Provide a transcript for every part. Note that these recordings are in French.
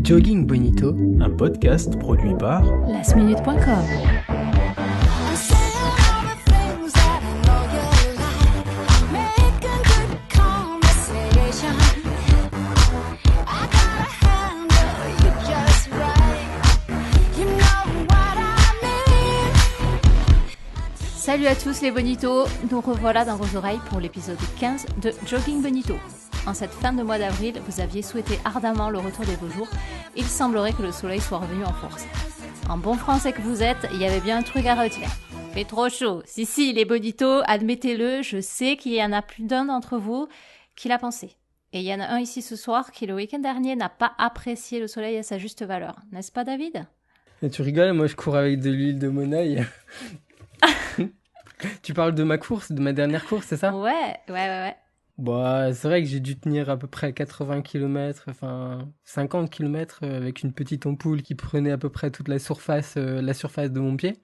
Jogging Bonito, un podcast produit par lastminute.com. Salut à tous les bonitos, nous revoilà dans vos oreilles pour l'épisode 15 de Jogging Bonito. En cette fin de mois d'avril, vous aviez souhaité ardemment le retour des beaux jours. Il semblerait que le soleil soit revenu en force. En bon français que vous êtes, il y avait bien un truc à retenir. Fait trop chaud. Si, les bonitos, admettez-le, je sais qu'il y en a plus d'un d'entre vous qui l'a pensé. Et il y en a un ici ce soir qui, le week-end dernier, n'a pas apprécié le soleil à sa juste valeur. N'est-ce pas, David ? Et tu rigoles, moi je cours avec de l'huile de monoeil. Tu parles de ma course, de ma dernière course, c'est ça ? Ouais. Bah, c'est vrai que j'ai dû tenir à peu près 80 km, enfin 50 km avec une petite ampoule qui prenait à peu près toute la surface de mon pied.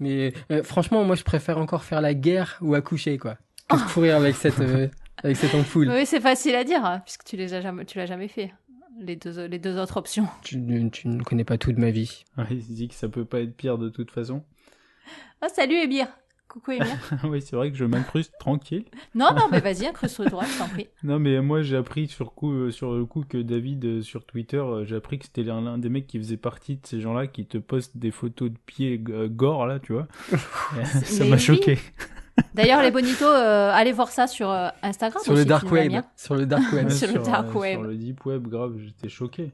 Mais franchement, moi je préfère encore faire la guerre ou accoucher, quoi, que de courir avec cette ampoule. Oui, c'est facile à dire, hein, puisque tu l'as jamais fait. Les deux autres options. Tu ne connais pas tout de ma vie. Ouais, il se dit que ça peut pas être pire de toute façon. Oh, salut Emir. Coucou Emir. Oui, c'est vrai que je m'incruste tranquille. Non, mais vas-y, incruste-toi, je t'en prie. Non, mais moi j'ai appris sur le coup que David, sur Twitter, j'ai appris que c'était l'un des mecs qui faisait partie de ces gens-là qui te postent des photos de pieds gore, là, tu vois. Ça m'a choqué. D'ailleurs, les bonitos, allez voir ça sur Instagram. Sur le dark web. Sur le dark web. Sur le dark web. Sur le deep web, grave, j'étais choqué.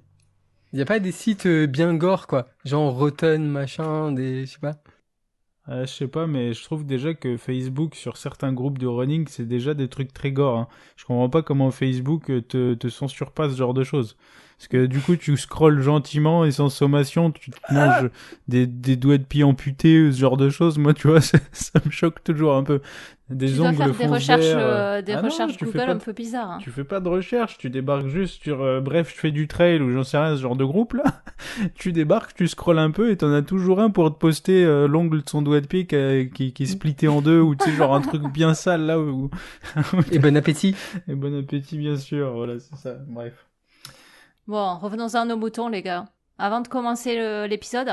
Il y a pas des sites bien gore, quoi. Genre Rotten, machin, je sais pas. Je sais pas, mais je trouve déjà que Facebook, sur certains groupes de running, c'est déjà des trucs très gore. Hein. Je comprends pas comment Facebook te censure pas ce genre de choses. Parce que du coup, tu scrolles gentiment et sans sommation, tu te manges des doigts de pied amputés, ce genre de choses. Moi, tu vois, ça me choque toujours un peu. Des ongles dois faire des recherches, recherches Google un peu bizarres. Hein. Tu fais pas de recherche, tu débarques juste sur bref, je fais du trail ou j'en sais rien, ce genre de groupe là. Tu débarques, tu scrolles un peu et t'en as toujours un pour te poster l'ongle de son doigt de pied qui est splitté en deux ou tu sais genre un truc bien sale là où... Et bon appétit. Et bon appétit bien sûr, voilà, c'est ça. Bref. Bon, revenons à nos moutons les gars. Avant de commencer l'épisode,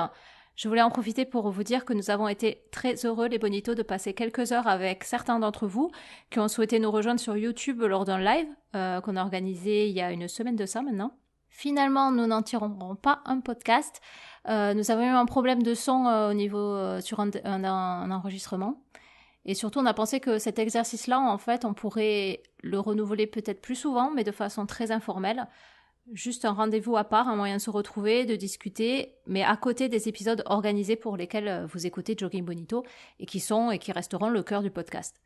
je voulais en profiter pour vous dire que nous avons été très heureux, les bonitos, de passer quelques heures avec certains d'entre vous qui ont souhaité nous rejoindre sur YouTube lors d'un live qu'on a organisé il y a une semaine de ça maintenant. Finalement, nous n'en tirerons pas un podcast. Nous avons eu un problème de son au niveau sur un enregistrement. Et surtout, on a pensé que cet exercice-là, en fait, on pourrait le renouveler peut-être plus souvent, mais de façon très informelle. Juste un rendez-vous à part, un moyen de se retrouver, de discuter, mais à côté des épisodes organisés pour lesquels vous écoutez Jogging Bonito et qui resteront le cœur du podcast.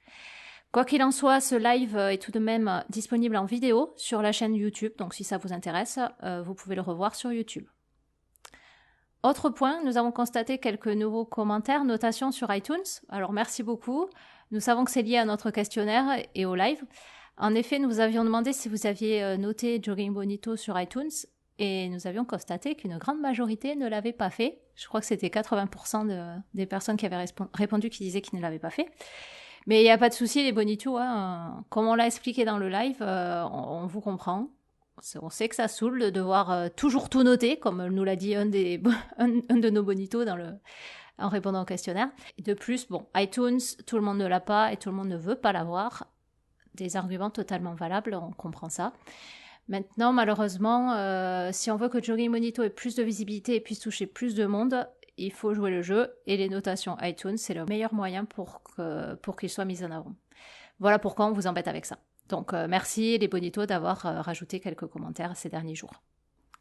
Quoi qu'il en soit, ce live est tout de même disponible en vidéo sur la chaîne YouTube, donc si ça vous intéresse, vous pouvez le revoir sur YouTube. Autre point, nous avons constaté quelques nouveaux commentaires, notations sur iTunes, alors merci beaucoup. Nous savons que c'est lié à notre questionnaire et au live. En effet, nous vous avions demandé si vous aviez noté Jogging Bonito sur iTunes et nous avions constaté qu'une grande majorité ne l'avait pas fait. Je crois que c'était 80% des personnes qui avaient répondu qui disaient qu'ils ne l'avaient pas fait. Mais il n'y a pas de souci, les bonitos, hein. Comme on l'a expliqué dans le live, on vous comprend. On sait que ça saoule de devoir toujours tout noter, comme nous l'a dit un de nos bonitos en répondant au questionnaire. Et de plus, iTunes, tout le monde ne l'a pas et tout le monde ne veut pas l'avoir. Des arguments totalement valables, on comprend ça. Maintenant, malheureusement, si on veut que Jogging Bonito ait plus de visibilité et puisse toucher plus de monde, il faut jouer le jeu et les notations iTunes, c'est le meilleur moyen pour qu'ils soient mis en avant. Voilà pourquoi on vous embête avec ça. Donc, merci les bonitos d'avoir rajouté quelques commentaires ces derniers jours.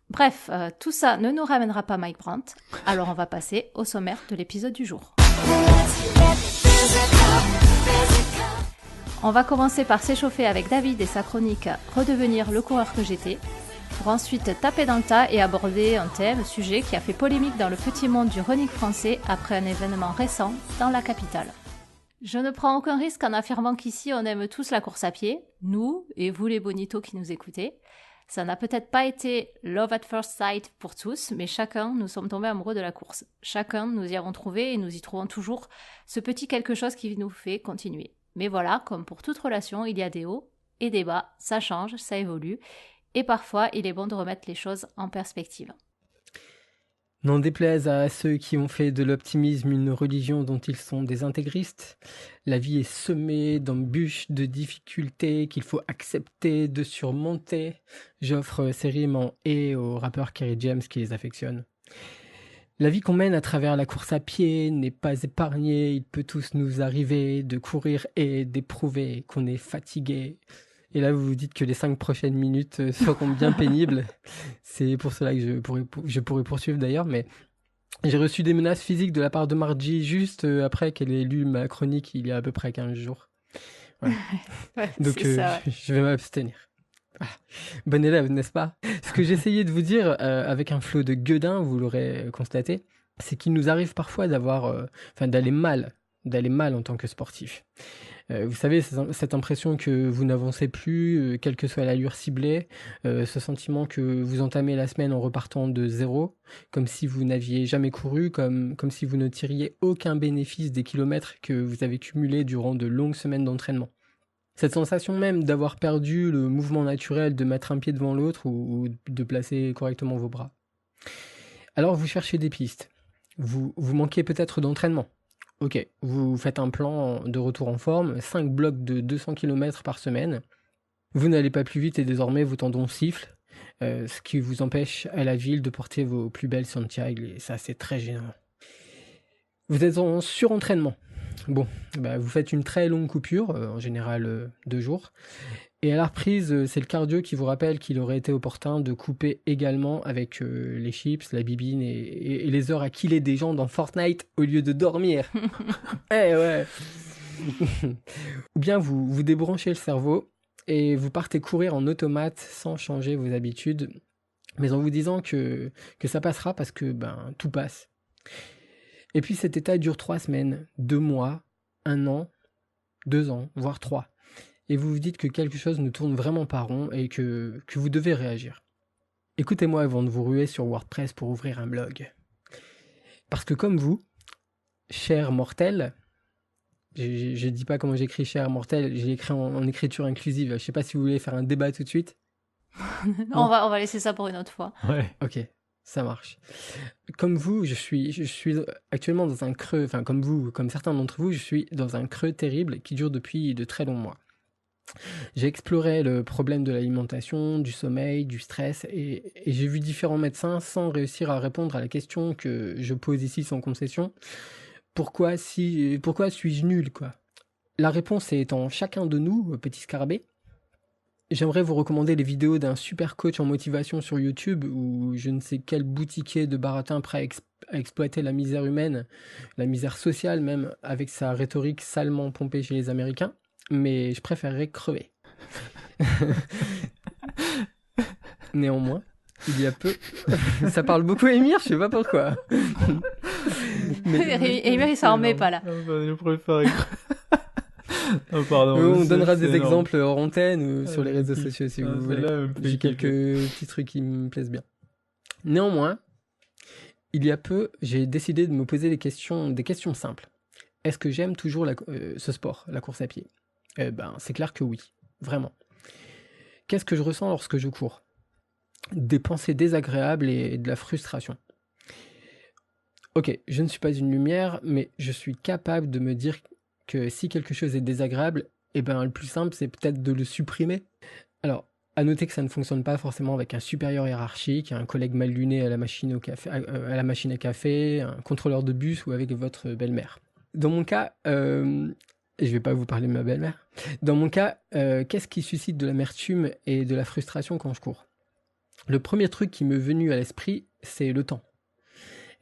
Bref, tout ça ne nous ramènera pas Mike Brandt, alors on va passer au sommaire de l'épisode du jour. On va commencer par s'échauffer avec David et sa chronique « Redevenir le coureur que j'étais », pour ensuite taper dans le tas et aborder un sujet qui a fait polémique dans le petit monde du running français après un événement récent dans la capitale. Je ne prends aucun risque en affirmant qu'ici on aime tous la course à pied, nous et vous les bonitos qui nous écoutez. Ça n'a peut-être pas été love at first sight pour tous, mais chacun nous sommes tombés amoureux de la course. Chacun nous y avons trouvé et nous y trouvons toujours ce petit quelque chose qui nous fait continuer. Mais voilà, comme pour toute relation, il y a des hauts et des bas, ça change, ça évolue. Et parfois, il est bon de remettre les choses en perspective. N'en déplaise à ceux qui ont fait de l'optimisme une religion dont ils sont des intégristes, la vie est semée d'embûches, de difficultés qu'il faut accepter, de surmonter. J'offre ces rimes en « et » au rappeur Kerry James qui les affectionne. La vie qu'on mène à travers la course à pied n'est pas épargnée, il peut tous nous arriver de courir et d'éprouver qu'on est fatigué. Et là, vous vous dites que les 5 prochaines minutes seront bien pénibles. C'est pour cela que je pourrais poursuivre d'ailleurs, mais j'ai reçu des menaces physiques de la part de Margie juste après qu'elle ait lu ma chronique il y a à peu près 15 jours. Voilà. Ouais, Donc c'est ça, ouais. je vais m'abstenir. Ah, bon élève, n'est-ce pas? Ce que j'essayais de vous dire avec un flot de gueudin, vous l'aurez constaté, c'est qu'il nous arrive parfois d'aller mal en tant que sportif. Vous savez, cette impression que vous n'avancez plus, quelle que soit l'allure ciblée, ce sentiment que vous entamez la semaine en repartant de zéro, comme si vous n'aviez jamais couru, comme si vous ne tiriez aucun bénéfice des kilomètres que vous avez cumulés durant de longues semaines d'entraînement. Cette sensation même d'avoir perdu le mouvement naturel de mettre un pied devant l'autre ou de placer correctement vos bras. Alors vous cherchez des pistes. Vous manquez peut-être d'entraînement. Ok, vous faites un plan de retour en forme, 5 blocs de 200 km par semaine. Vous n'allez pas plus vite et désormais vos tendons sifflent, ce qui vous empêche à la ville de porter vos plus belles Santiago, et ça c'est très gênant. Vous êtes en surentraînement. Bon, vous faites une très longue coupure, en général 2 jours. Et à la reprise, c'est le cardio qui vous rappelle qu'il aurait été opportun de couper également avec les chips, la bibine et les heures à killer des gens dans Fortnite au lieu de dormir. Eh ouais. Ou bien vous débranchez le cerveau et vous partez courir en automate sans changer vos habitudes, mais en vous disant que ça passera parce que tout passe. Et puis cet état dure 3 semaines, 2 mois, 1 an, 2 ans, voire 3. Et vous vous dites que quelque chose ne tourne vraiment pas rond et que vous devez réagir. Écoutez-moi avant de vous ruer sur WordPress pour ouvrir un blog. Parce que comme vous, cher mortel, je dis pas comment j'écris cher mortel, j'ai écrit en écriture inclusive. Je sais pas si vous voulez faire un débat tout de suite. On va laisser ça pour une autre fois. Ouais. Ok, ça marche. Comme vous, je suis actuellement dans un creux, enfin comme vous, comme certains d'entre vous, je suis dans un creux terrible qui dure depuis de très longs mois. J'ai exploré le problème de l'alimentation, du sommeil, du stress et j'ai vu différents médecins sans réussir à répondre à la question que je pose ici sans concession. Pourquoi suis-je nul, quoi? La réponse est en chacun de nous, petit scarabée. J'aimerais vous recommander les vidéos d'un super coach en motivation sur YouTube ou je ne sais quel boutiquier de baratin prêt à exploiter la misère humaine, la misère sociale même, avec sa rhétorique salement pompée chez les Américains. Mais je préférerais crever. Néanmoins, il y a peu... Ça parle beaucoup à Émir, je sais pas pourquoi. Émir, il s'en remet pas là. Je préfère oh, pardon. On donnera des énorme. exemples hors antenne ou sur les réseaux sociaux si vous voulez. J'ai quelques petits trucs qui me plaisent bien. Néanmoins, il y a peu, j'ai décidé de me poser des questions simples. Est-ce que j'aime toujours ce sport, la course à pied? C'est clair que oui, vraiment. Qu'est-ce que je ressens lorsque je cours? Des pensées désagréables et de la frustration. Ok, je ne suis pas une lumière, mais je suis capable de me dire que si quelque chose est désagréable, le plus simple, c'est peut-être de le supprimer. Alors, à noter que ça ne fonctionne pas forcément avec un supérieur hiérarchique, un collègue mal luné à la machine à café, un contrôleur de bus ou avec votre belle-mère. Dans mon cas, et je vais pas vous parler de ma belle-mère. Dans mon cas, qu'est-ce qui suscite de l'amertume et de la frustration quand je cours? Le premier truc qui m'est venu à l'esprit, c'est le temps.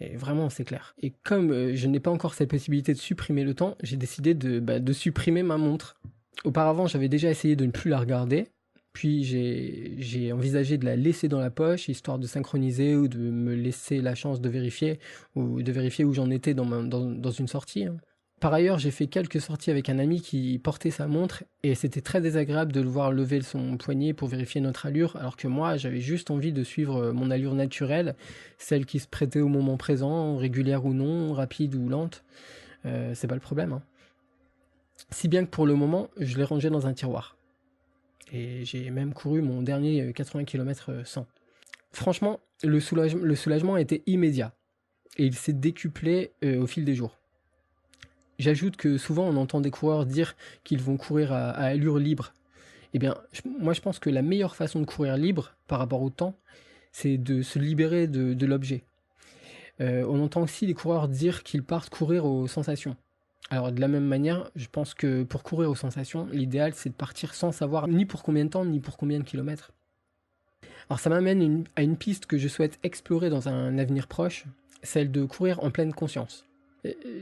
Et vraiment, c'est clair. Et comme je n'ai pas encore cette possibilité de supprimer le temps, j'ai décidé de supprimer ma montre. Auparavant, j'avais déjà essayé de ne plus la regarder. Puis j'ai envisagé de la laisser dans la poche, histoire de synchroniser ou de me laisser la chance de vérifier où j'en étais dans une sortie. Par ailleurs, j'ai fait quelques sorties avec un ami qui portait sa montre et c'était très désagréable de le voir lever son poignet pour vérifier notre allure, alors que moi, j'avais juste envie de suivre mon allure naturelle, celle qui se prêtait au moment présent, régulière ou non, rapide ou lente. C'est pas le problème. Si bien que pour le moment, je l'ai rangé dans un tiroir. Et j'ai même couru mon dernier 80 km sans. Franchement, le soulagement a été immédiat. Et il s'est décuplé au fil des jours. J'ajoute que souvent on entend des coureurs dire qu'ils vont courir à allure libre. Eh bien, moi je pense que la meilleure façon de courir libre par rapport au temps, c'est de se libérer de l'objet. On entend aussi les coureurs dire qu'ils partent courir aux sensations. Alors de la même manière, je pense que pour courir aux sensations, l'idéal c'est de partir sans savoir ni pour combien de temps, ni pour combien de kilomètres. Alors ça m'amène à une piste que je souhaite explorer dans un avenir proche, celle de courir en pleine conscience.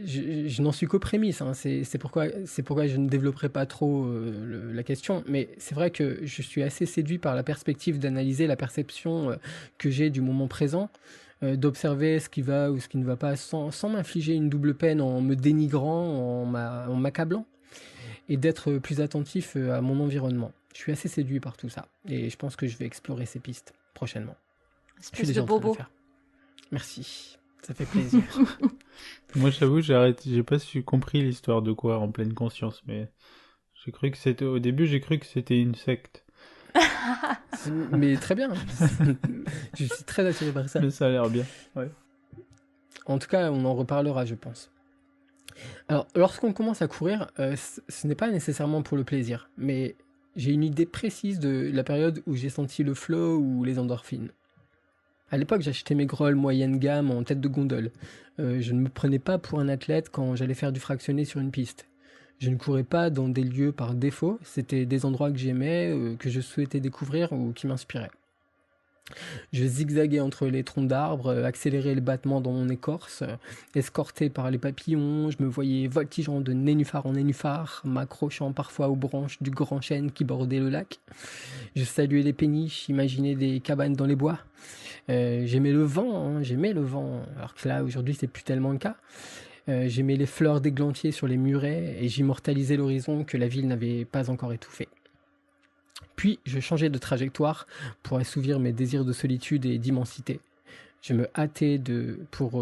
Je n'en suis qu'aux prémices, hein. C'est pourquoi je ne développerai pas trop la question, mais c'est vrai que je suis assez séduit par la perspective d'analyser la perception que j'ai du moment présent, d'observer ce qui va ou ce qui ne va pas sans m'infliger une double peine en me dénigrant, en m'accablant, et d'être plus attentif à mon environnement. Je suis assez séduit par tout ça, et je pense que je vais explorer ces pistes prochainement. Espèce de bobo. Merci, ça fait plaisir. Moi, j'avoue, j'ai pas compris l'histoire de quoi en pleine conscience, mais au début, j'ai cru que c'était une secte. Mais très bien. Je suis très attiré par ça. Mais ça a l'air bien, ouais. En tout cas, on en reparlera, je pense. Alors, lorsqu'on commence à courir, ce n'est pas nécessairement pour le plaisir, mais j'ai une idée précise de la période où j'ai senti le flow ou les endorphines. À l'époque, j'achetais mes grolles moyenne gamme en tête de gondole. Je ne me prenais pas pour un athlète quand j'allais faire du fractionné sur une piste. Je ne courais pas dans des lieux par défaut, c'était des endroits que j'aimais, que je souhaitais découvrir ou qui m'inspiraient. Je zigzaguais entre les troncs d'arbres, accélérais les battements dans mon écorce, escorté par les papillons, je me voyais voltigeant de nénuphar en nénuphar, m'accrochant parfois aux branches du grand chêne qui bordait le lac. Je saluais les péniches, imaginais des cabanes dans les bois. J'aimais le vent, alors que là aujourd'hui c'est plus tellement le cas. J'aimais les fleurs d'églantier sur les murets et j'immortalisais l'horizon que la ville n'avait pas encore étouffé. Puis je changeais de trajectoire pour assouvir mes désirs de solitude et d'immensité. Je me hâtais pour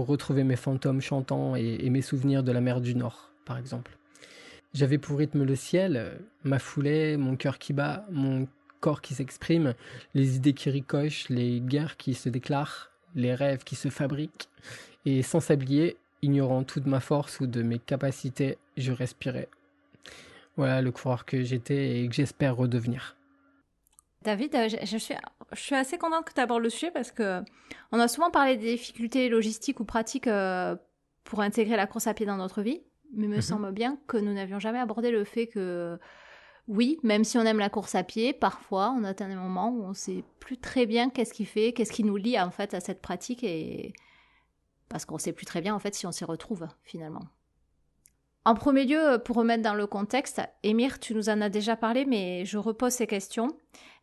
retrouver mes fantômes chantants et mes souvenirs de la mer du Nord, par exemple. J'avais pour rythme le ciel, ma foulée, mon cœur qui bat, mon corps qui s'exprime, les idées qui ricochent, les guerres qui se déclarent, les rêves qui se fabriquent. Et sans s'habiller, ignorant toute ma force ou de mes capacités, je respirais. Voilà le coureur que j'étais et que j'espère redevenir. David, je suis assez contente que tu abordes le sujet parce que on a souvent parlé des difficultés logistiques ou pratiques pour intégrer la course à pied dans notre vie, mais il me semble bien que nous n'avions jamais abordé le fait que, oui, même si on aime la course à pied, parfois on atteint des moments où on ne sait plus très bien qu'est-ce qui nous lie en fait à cette pratique, et parce qu'on ne sait plus très bien en fait si on s'y retrouve finalement. En premier lieu, pour remettre dans le contexte, Émir, tu nous en as déjà parlé, mais je repose ces questions.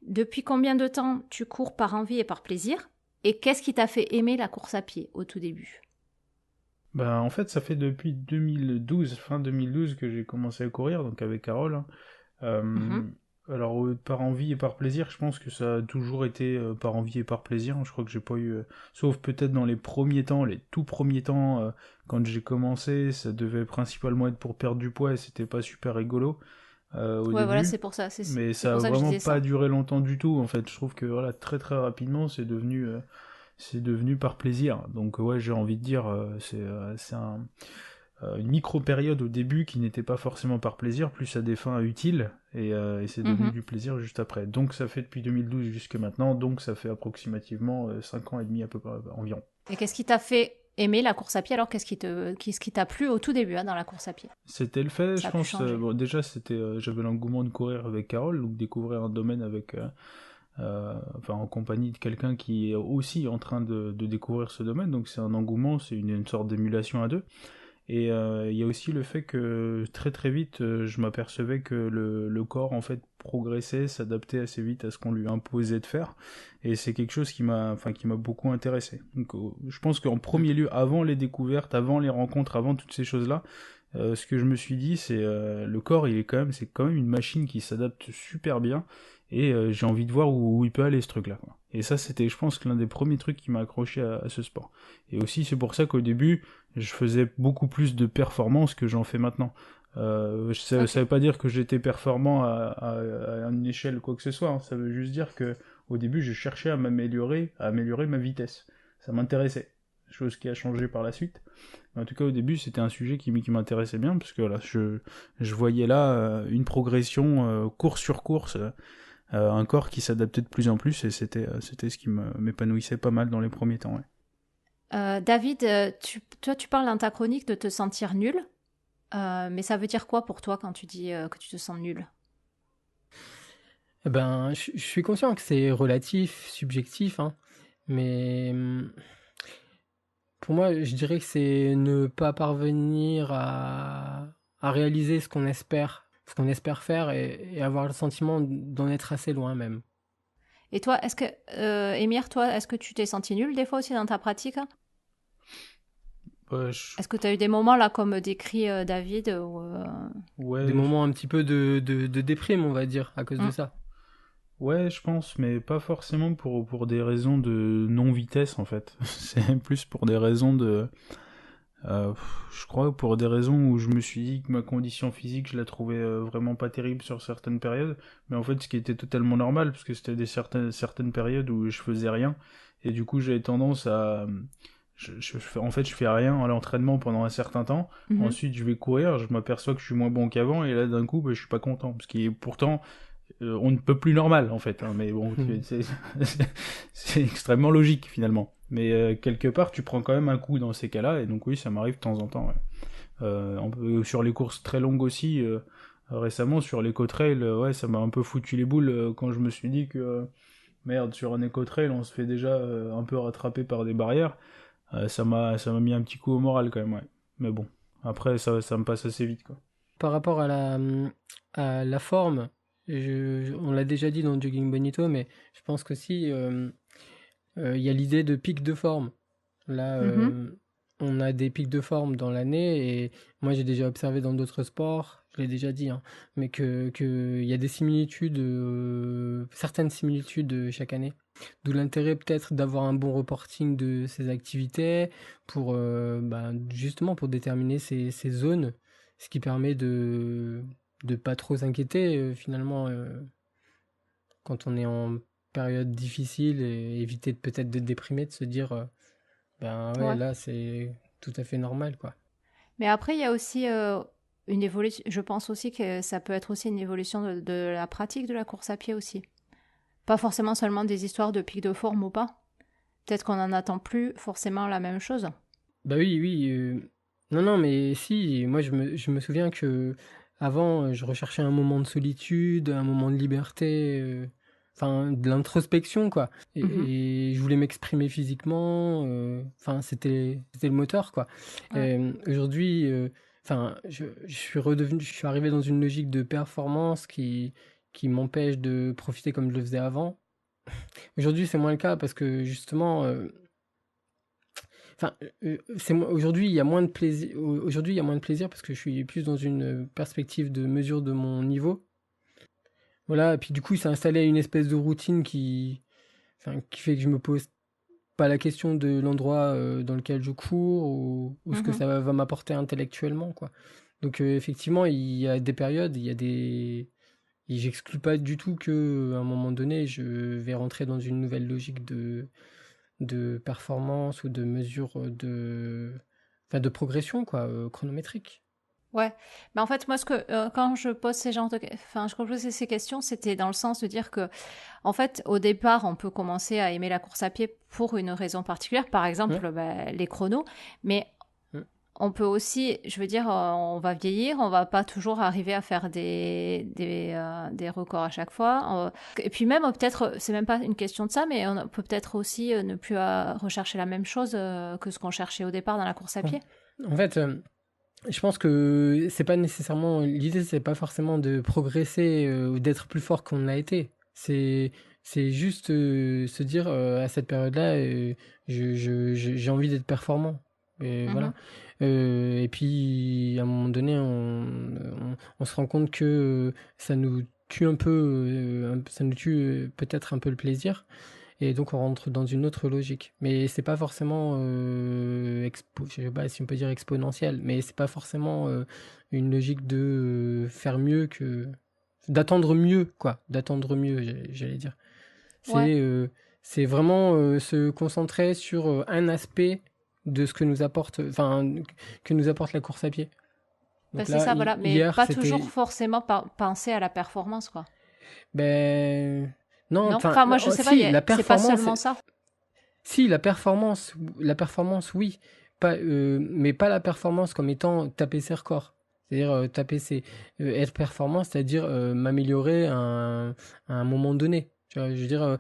Depuis combien de temps tu cours par envie et par plaisir? Et qu'est-ce qui t'a fait aimer la course à pied au tout début? En fait, ça fait depuis 2012, fin 2012, que j'ai commencé à courir, donc avec Carole. Alors, par envie et par plaisir, je pense que ça a toujours été par envie et par plaisir. Je crois que j'ai pas eu... sauf peut-être dans les premiers temps, les tout premiers temps, quand j'ai commencé, ça devait principalement être pour perdre du poids et c'était pas super rigolo au début. Voilà, c'est pour ça. Mais ça a vraiment pas duré longtemps du tout, en fait. Je trouve que voilà, très très rapidement, c'est devenu par plaisir. Donc ouais, j'ai envie de dire, c'est une micro-période au début qui n'était pas forcément par plaisir, plus à des fins utiles, et c'est devenu du plaisir juste après. Donc ça fait depuis 2012 jusque maintenant, donc ça fait approximativement 5 ans et demi à peu près, environ. Et qu'est-ce qui t'a fait aimer la course à pied? Alors qu'est-ce qui t'a plu au tout début dans la course à pied? C'était le fait, je pense. Déjà, j'avais l'engouement de courir avec Carole, donc découvrir un domaine avec... en compagnie de quelqu'un qui est aussi en train de découvrir ce domaine, donc c'est un engouement, c'est une sorte d'émulation à deux. Et il y a aussi le fait que très très vite je m'apercevais que le corps en fait progressait, s'adaptait assez vite à ce qu'on lui imposait de faire, et c'est quelque chose qui m'a beaucoup intéressé. Donc je pense qu'en premier lieu, avant les découvertes, avant les rencontres, avant toutes ces choses là, ce que je me suis dit, c'est le corps c'est quand même une machine qui s'adapte super bien, et j'ai envie de voir où il peut aller ce truc là, quoi. Et ça, c'était, je pense, l'un des premiers trucs qui m'a accroché à ce sport. Et aussi, c'est pour ça qu'au début, je faisais beaucoup plus de performances que j'en fais maintenant. Ça veut pas dire que j'étais performant à une échelle quoi que ce soit, hein. Ça veut juste dire que au début, je cherchais à améliorer ma vitesse. Ça m'intéressait. Chose qui a changé par la suite. Mais en tout cas, au début, c'était un sujet qui m'intéressait bien, parce que voilà, je voyais là une progression course sur course, un corps qui s'adaptait de plus en plus, et c'était ce qui m'épanouissait pas mal dans les premiers temps. Ouais. David, toi, tu parles dans ta chronique de te sentir nul. Mais ça veut dire quoi pour toi quand tu dis que tu te sens nul? Eh ben, je suis conscient que c'est relatif, subjectif, hein, mais pour moi, je dirais que c'est ne pas parvenir à réaliser ce qu'on espère faire et avoir le sentiment d'en être assez loin même. Et toi, Émir, toi, est-ce que tu t'es senti nul des fois aussi dans ta pratique? Est-ce que tu as eu des moments là, comme décrit David Ouais, Des moments un petit peu de déprime, on va dire, à cause de ça. Ouais, je pense, mais pas forcément pour des raisons de non-vitesse, en fait. C'est plus pour des raisons de... je crois pour des raisons où je me suis dit que ma condition physique, je la trouvais vraiment pas terrible sur certaines périodes. Mais en fait, ce qui était totalement normal, parce que c'était certaines périodes où je faisais rien. Et du coup, j'avais tendance à... en fait, je fais rien à l'entraînement pendant un certain temps. Mhm. Ensuite, je vais courir, je m'aperçois que je suis moins bon qu'avant. Et là, d'un coup, je suis pas content. Ce qui est pourtant... on ne peut plus normal en fait, hein, mais bon, c'est extrêmement logique finalement. Mais quelque part, tu prends quand même un coup dans ces cas-là, et donc oui, ça m'arrive de temps en temps. Ouais. Sur les courses très longues aussi, récemment sur l'éco-trail, ouais, ça m'a un peu foutu les boules quand je me suis dit que merde, sur un éco-trail, on se fait déjà un peu rattraper par des barrières. Ça m'a mis un petit coup au moral quand même, ouais. Mais bon, après ça me passe assez vite quoi. Par rapport à la forme, on l'a déjà dit dans Jogging Bonito, mais je pense qu'aussi il y a l'idée de pic de forme. Là, Mhm. on a des pics de forme dans l'année et moi j'ai déjà observé dans d'autres sports, je l'ai déjà dit, hein, mais il y a des similitudes, certaines similitudes chaque année. D'où l'intérêt peut-être d'avoir un bon reporting de ces activités pour justement pour déterminer ces zones, ce qui permet de pas trop s'inquiéter finalement quand on est en période difficile et éviter peut-être de déprimer, de se dire ben ouais, Ouais. là, c'est tout à fait normal, quoi. Mais après, il y a aussi une évolution. Je pense aussi que ça peut être aussi une évolution de la pratique de la course à pied aussi. Pas forcément seulement des histoires de pic de forme ou pas. Peut-être qu'on n'en attend plus forcément la même chose. Bah oui, oui. Non, non, mais si, moi, je me souviens que avant, je recherchais un moment de solitude, un moment de liberté, enfin, de l'introspection, quoi. Mhm. Et je voulais m'exprimer physiquement, enfin, c'était le moteur, quoi. Ouais. Aujourd'hui, enfin, je suis arrivé dans une logique de performance qui m'empêche de profiter comme je le faisais avant. Aujourd'hui, c'est moins le cas parce que justement, enfin, aujourd'hui, il y a moins de plaisir. Aujourd'hui, il y a moins de plaisir parce que je suis plus dans une perspective de mesure de mon niveau. Voilà, et puis du coup, il s'est installé une espèce de routine qui fait que je me pose pas la question de l'endroit dans lequel je cours ou ce que Mhm. ça va m'apporter intellectuellement, quoi. Donc, effectivement, il y a des périodes, il y a des. Et j'exclus pas du tout que à un moment donné, je vais rentrer dans une nouvelle logique de performance ou de mesure enfin, de progression, quoi, chronométrique. Ouais, mais en fait, moi, quand je pose enfin, je pose ces questions, c'était dans le sens de dire que, en fait, au départ, on peut commencer à aimer la course à pied pour une raison particulière, par Ouais. exemple, les chronos, mais Mm. on peut aussi, je veux dire, on va vieillir, on va pas toujours arriver à faire des records à chaque fois. Et puis même, peut-être, c'est même pas une question de ça, mais on peut peut-être aussi ne plus rechercher la même chose que ce qu'on cherchait au départ dans la course à Bon. pied. En fait, je pense que c'est pas nécessairement l'idée, c'est pas forcément de progresser ou d'être plus fort qu'on l'a été. C'est juste se dire à cette période-là, j'ai envie d'être performant. Et Mhm. voilà. Et puis à un moment donné, on se rend compte que ça nous tue un peu, ça nous tue peut-être un peu le plaisir. Et donc on rentre dans une autre logique. Mais c'est pas forcément, je sais pas si on peut dire exponentiel, mais c'est pas forcément une logique de faire mieux que... D'attendre mieux, quoi. D'attendre mieux, j'allais dire. Ouais. C'est vraiment se concentrer sur un aspect de ce que nous apporte, enfin, que nous apporte la course à pied. Donc C'est ça, voilà. Mais hier, pas c'était... toujours forcément penser à la performance, quoi. Ben... Non, Non? Enfin, moi, je sais pas, si, la c'est pas performance... seulement ça. Si, la performance, oui. Pas, mais pas la performance comme étant taper ses records. C'est-à-dire être performant, c'est-à-dire m'améliorer à un moment donné. Tu vois, je veux dire,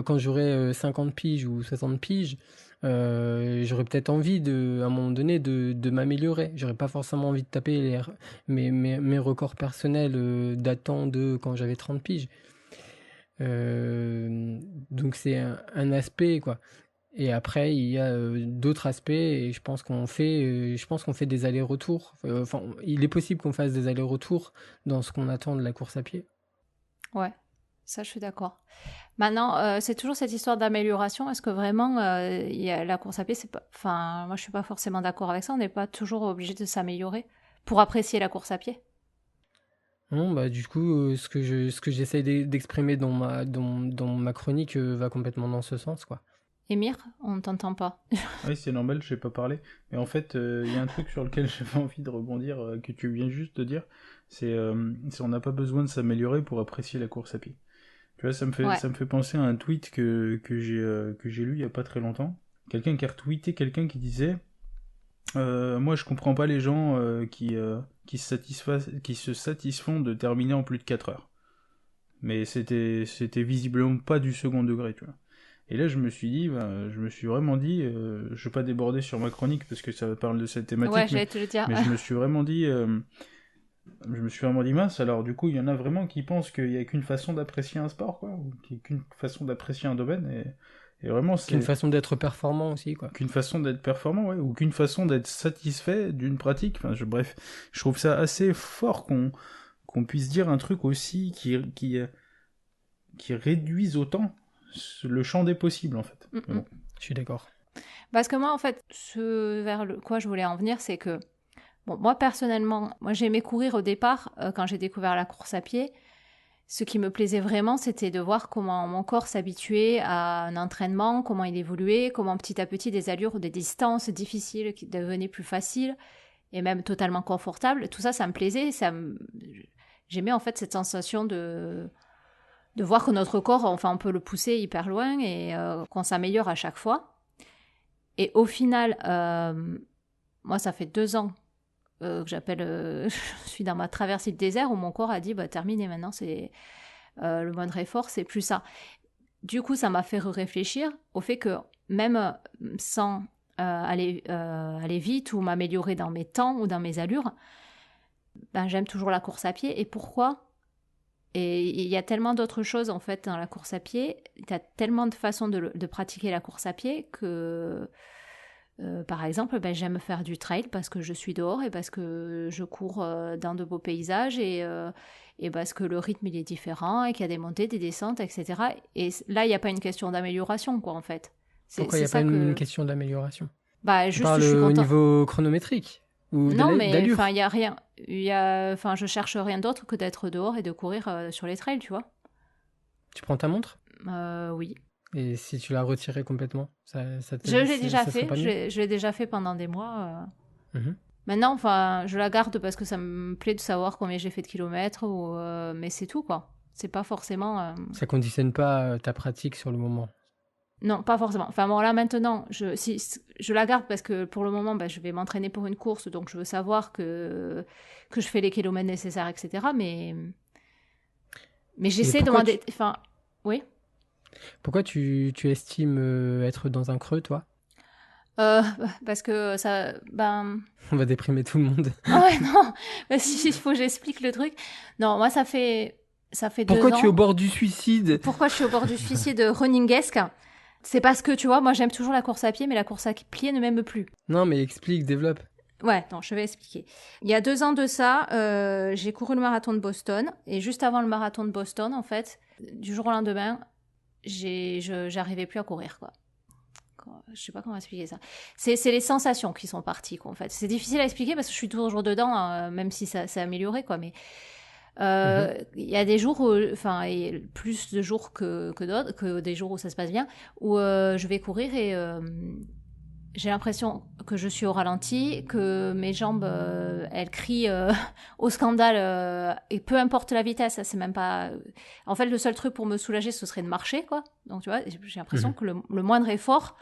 quand j'aurai 50 piges ou 60 piges, j'aurais peut-être envie à un moment donné de m'améliorer. J'aurais pas forcément envie de taper mes records personnels datant de quand j'avais 30 piges. Donc c'est un aspect, quoi. Et après, il y a d'autres aspects, et je pense qu'on fait des allers-retours. Enfin, il est possible qu'on fasse des allers-retours dans ce qu'on attend de la course à pied. Ouais, ça, je suis d'accord. Maintenant, c'est toujours cette histoire d'amélioration. Est-ce que vraiment, la course à pied, c'est pas... Enfin, moi, je suis pas forcément d'accord avec ça. On n'est pas toujours obligé de s'améliorer pour apprécier la course à pied. Non, bah, du coup, ce que j'essaye d'exprimer dans ma chronique va complètement dans ce sens, quoi. Émir, on ne t'entend pas. Oui, c'est normal, je n'ai pas parlé. Mais en fait, il y a un truc sur lequel j'avais envie de rebondir, que tu viens juste de dire, c'est on n'a pas besoin de s'améliorer pour apprécier la course à pied. Tu vois, Ouais. ça me fait penser à un tweet que j'ai lu il y a pas très longtemps. Quelqu'un qui a retweeté quelqu'un qui disait moi je comprends pas les gens qui se satisfont de terminer en plus de 4 heures. Mais c'était visiblement pas du second degré, tu vois. Et là, je me suis vraiment dit, je vais pas déborder sur ma chronique parce que ça parle de cette thématique, Ouais, j'allais te le dire. mais je me suis vraiment dit, mince, alors du coup, il y en a vraiment qui pensent qu'il y a qu'une façon d'apprécier un sport, quoi, ou qu'il y a qu'une façon d'apprécier un domaine, et vraiment, c'est Qu'une façon d'être performant aussi, quoi. qu'une façon d'être performant, ouais, ou qu'une façon d'être satisfait d'une pratique. Enfin, bref, je trouve ça assez fort qu'on puisse dire un truc aussi qui réduise autant le champ des possibles, en fait. Mais bon. Je suis d'accord. Parce que moi, en fait, ce vers quoi je voulais en venir, c'est que, bon, moi, personnellement, moi, j'ai aimé courir au départ, quand j'ai découvert la course à pied. Ce qui me plaisait vraiment, c'était de voir comment mon corps s'habituait à un entraînement, comment il évoluait, comment petit à petit des allures ou des distances difficiles qui devenaient plus faciles et même totalement confortables. Tout ça, ça me plaisait. J'aimais en fait cette sensation de voir que notre corps, enfin, on peut le pousser hyper loin et qu'on s'améliore à chaque fois. Et au final, moi, ça fait 2 ans que je suis dans ma traversée du désert où mon corps a dit bah, terminé maintenant, c'est le mode effort, c'est plus ça. Du coup, ça m'a fait réfléchir au fait que même sans aller vite ou m'améliorer dans mes temps ou dans mes allures, ben, j'aime toujours la course à pied. Et pourquoi ? Et il y a tellement d'autres choses en fait dans la course à pied, tu as tellement de façons de pratiquer la course à pied que par exemple, ben, j'aime faire du trail parce que je suis dehors et parce que je cours dans de beaux paysages et parce que le rythme il est différent et qu'il y a des montées, des descentes, etc. Et là, il n'y a pas une question d'amélioration, quoi, en fait. Pourquoi il n'y a pas une question d'amélioration? Bah, Tu juste, parles je suis au contente. niveau chronométrique ou Non, mais d'allure? enfin, il y a rien. Enfin, je cherche rien d'autre que d'être dehors et de courir sur les trails, tu vois. Tu prends ta montre? Oui. Et si tu la retirais complètement, Je l'ai déjà ça serait fait. pas mieux? Je l'ai déjà fait pendant des mois. Mhm. Maintenant, enfin, je la garde parce que ça me plaît de savoir combien j'ai fait de kilomètres, mais c'est tout, quoi. C'est pas forcément... Ça conditionne pas ta pratique sur le moment. Non, pas forcément. Enfin, bon, là, maintenant, je la garde parce que pour le moment, bah, je vais m'entraîner pour une course, donc je veux savoir que je fais les kilomètres nécessaires, etc. Mais j'essaie de m'en... Enfin, oui. Pourquoi tu estimes être dans un creux, toi? Parce que ça... Ben... On va déprimer tout le monde. Ouais, non. Bah, si, il faut que j'explique le truc. Non, moi, ça fait 2 ans. Pourquoi tu es au bord du suicide? Pourquoi je suis au bord du suicide runningesque? C'est parce que, tu vois, moi, j'aime toujours la course à pied, mais la course à pied ne m'aime plus. Non, mais explique, développe. Ouais, non, je vais expliquer. Il y a 2 ans de ça, j'ai couru le marathon de Boston. Et juste avant le marathon de Boston, en fait, du jour au lendemain, j'arrivais plus à courir, quoi. Je sais pas comment expliquer ça. C'est les sensations qui sont parties, quoi, en fait. C'est difficile à expliquer parce que je suis toujours dedans, hein, même si ça s'est amélioré, quoi. Mais il y a des jours où, enfin, plus de jours que d'autres, que des jours où ça se passe bien, où je vais courir et j'ai l'impression que je suis au ralenti, que mes jambes, elles crient au scandale, et peu importe la vitesse, ça, c'est même pas... En fait, le seul truc pour me soulager, ce serait de marcher, quoi. Donc, tu vois, j'ai l'impression que le moindre effort,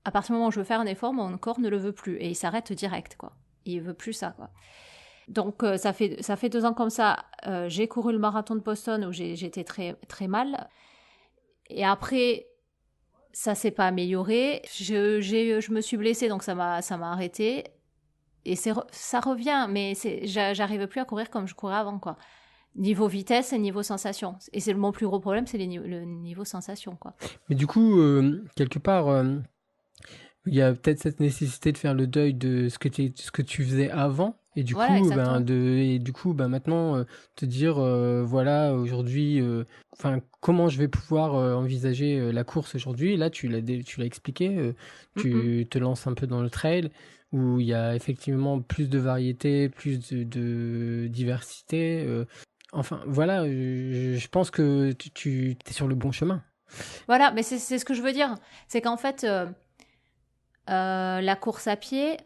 à partir du moment où je veux faire un effort, mon corps ne le veut plus, et il s'arrête direct, quoi. Il veut plus ça, quoi. Donc, ça fait 2 ans comme ça. J'ai couru le marathon de Boston où j'étais très, très mal. Et après... Ça s'est pas amélioré. Je me suis blessée, donc ça m'a arrêté. Et ça revient, mais j'arrive plus à courir comme je courais avant, quoi. Niveau vitesse et niveau sensation. Et c'est mon plus gros problème, c'est le niveau sensation, quoi. Mais du coup, quelque part, il y a peut-être cette nécessité de faire le deuil de ce que tu faisais avant. Et du Voilà, coup, maintenant, te dire, voilà, aujourd'hui, comment je vais pouvoir envisager la course aujourd'hui. Là, tu l'as expliqué, tu te lances un peu dans le trail, où il y a effectivement plus de variété, plus de diversité. Voilà, je pense que tu es sur le bon chemin. Voilà, mais c'est ce que je veux dire. C'est qu'en fait, la course à pied...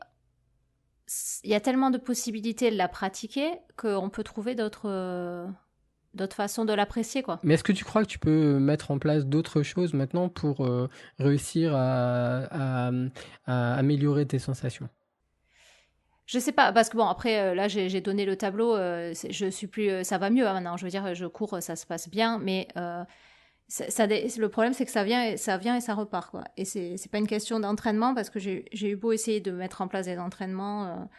Il y a tellement de possibilités de la pratiquer qu'on peut trouver d'autres façons de l'apprécier, quoi. Mais est-ce que tu crois que tu peux mettre en place d'autres choses maintenant pour réussir à améliorer tes sensations? Je sais pas, parce que bon, après, là, j'ai donné le tableau, je suis plus... ça va mieux, hein, maintenant. Je veux dire, je cours, ça se passe bien, mais le problème, c'est que ça vient et ça repart, quoi. Et c'est pas une question d'entraînement, parce que j'ai eu beau essayer de mettre en place des entraînements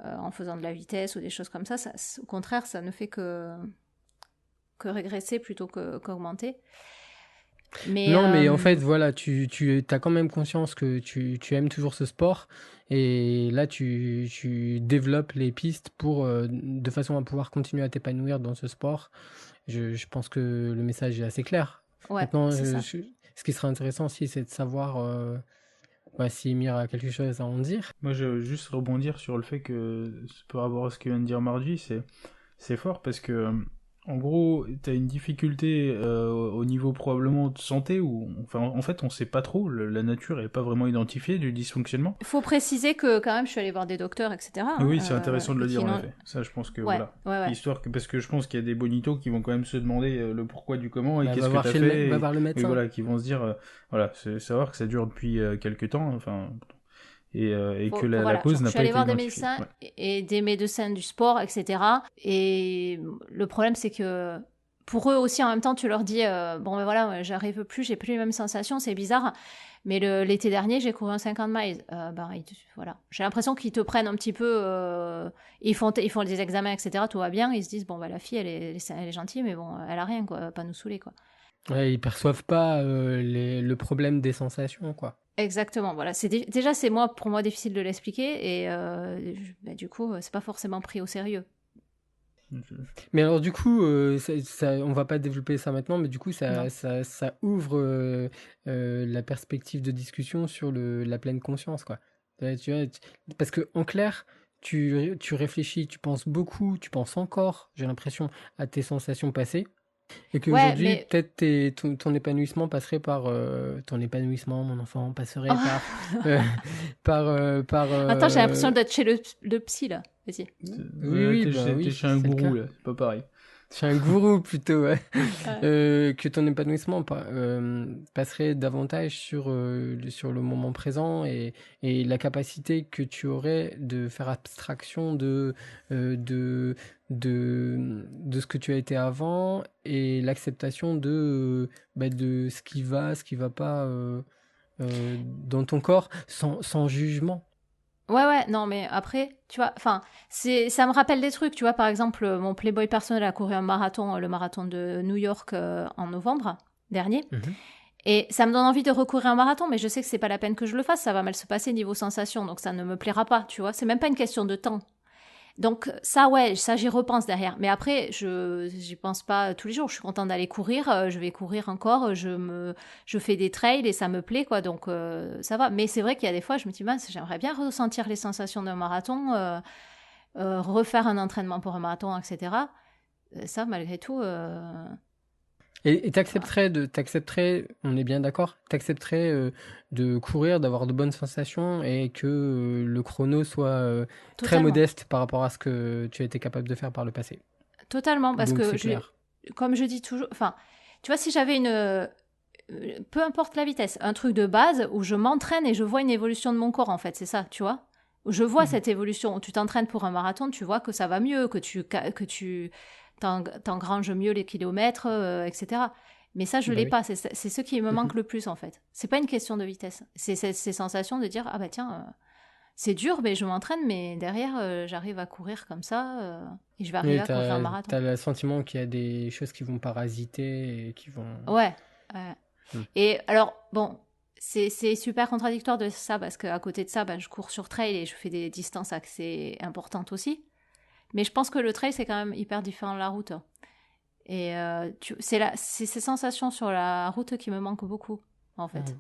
en faisant de la vitesse ou des choses comme ça, au contraire, ça ne fait que régresser plutôt qu'augmenter. Non, mais en fait, voilà, tu as quand même conscience que tu aimes toujours ce sport, et là, tu développes les pistes de façon à pouvoir continuer à t'épanouir dans ce sport. Je pense que le message est assez clair. Ouais, Maintenant, c'est ça. ce qui serait intéressant aussi, c'est de savoir si Emir a quelque chose à en dire. Moi, je veux juste rebondir sur le fait que, par rapport à ce que vient de dire Margie, c'est fort parce que, en gros, t'as une difficulté au niveau probablement de santé où, enfin, en fait, on sait pas trop, la nature est pas vraiment identifiée du dysfonctionnement. Il faut préciser que quand même, je suis allée voir des docteurs, etc. Oui, c'est intéressant de le dire en effet. Ça, je pense que voilà. Ouais. Histoire que, parce que je pense qu'il y a des bonitos qui vont quand même se demander le pourquoi du comment et qu'est-ce que t'as fait. fait. Va voir le médecin. Et voilà, qui vont se dire, voilà, c'est savoir que ça dure depuis quelques temps, enfin, et que la cause n'a pas été identifiée. Je suis allée voir des médecins et des médecins du sport, etc. Et le problème, c'est que pour eux aussi, en même temps, tu leur dis, bon, ben voilà, j'arrive plus, j'ai plus les mêmes sensations, c'est bizarre. Mais l'été dernier, j'ai couru un 50 miles. Voilà. J'ai l'impression qu'ils te prennent un petit peu. Ils font des examens, etc. Tout va bien. Ils se disent, bon, bah, la fille, elle est gentille, mais bon, elle a rien, quoi. Pas nous saouler, quoi. Ouais, ils perçoivent pas le problème des sensations, quoi. Exactement. Voilà. Déjà, c'est pour moi difficile de l'expliquer. Et du coup, c'est pas forcément pris au sérieux. Mais alors du coup, on va pas développer ça maintenant, mais du coup ça ouvre la perspective de discussion sur la pleine conscience, quoi. Tu vois, parce que en clair, tu réfléchis, tu penses beaucoup, tu penses encore, j'ai l'impression, à tes sensations passées, et qu'aujourd'hui peut-être ton épanouissement passerait par ton épanouissement, mon enfant, passerait par Attends, j'ai l'impression d'être chez le psy là. Vas-y. Oui, t'es chez un gourou là, c'est pas pareil. Chez un gourou plutôt, ouais. Que ton épanouissement passerait davantage sur le moment présent et la capacité que tu aurais de faire abstraction de ce que tu as été avant et l'acceptation de ce qui va pas dans ton corps sans jugement. Ouais, non, mais après, tu vois, enfin, ça me rappelle des trucs, tu vois, par exemple, mon Playboy personnel a couru un marathon, le marathon de New York en novembre dernier, et ça me donne envie de recourir un marathon, mais je sais que c'est pas la peine que je le fasse, ça va mal se passer niveau sensation, donc ça ne me plaira pas, tu vois, c'est même pas une question de temps. Donc ça, ouais, ça j'y repense derrière. Mais après, j'y pense pas tous les jours. Je suis contente d'aller courir. Je vais courir encore. Je fais des trails et ça me plaît, quoi. Donc ça va. Mais c'est vrai qu'il y a des fois, je me dis, mince, j'aimerais bien ressentir les sensations d'un marathon, refaire un entraînement pour un marathon, etc. Ça, malgré tout. Et Voilà. t'accepterais, on est bien d'accord, t'accepterais de courir, d'avoir de bonnes sensations et que le chrono soit très Totalement. modeste par rapport à ce que tu as été capable de faire par le passé. Totalement. Parce Donc que, c'est clair. comme je dis toujours, enfin, tu vois, si j'avais peu importe la vitesse, un truc de base où je m'entraîne et je vois une évolution de mon corps, en fait, c'est ça, tu vois. Je vois Mhm. cette évolution. Tu t'entraînes pour un marathon, tu vois que ça va mieux, que tu t'engranges mieux les kilomètres, etc. Mais ça, je Bah l'ai oui. pas. C'est ce qui me Mhm. manque le plus, en fait. C'est pas une question de vitesse. C'est ces sensations de dire, ah bah tiens, c'est dur, mais je m'entraîne, mais derrière, j'arrive à courir comme ça, et je vais arriver Oui, à courir un marathon. t'as le sentiment qu'il y a des choses qui vont parasiter et qui vont... Ouais. Ouais. Mhm. Et alors, bon, c'est super contradictoire de ça parce qu'à côté de ça, ben, je cours sur trail et je fais des distances assez importantes aussi. Mais je pense que le trail, c'est quand même hyper différent de la route. Et c'est ces sensations sur la route qui me manquent beaucoup, en fait. Mhm.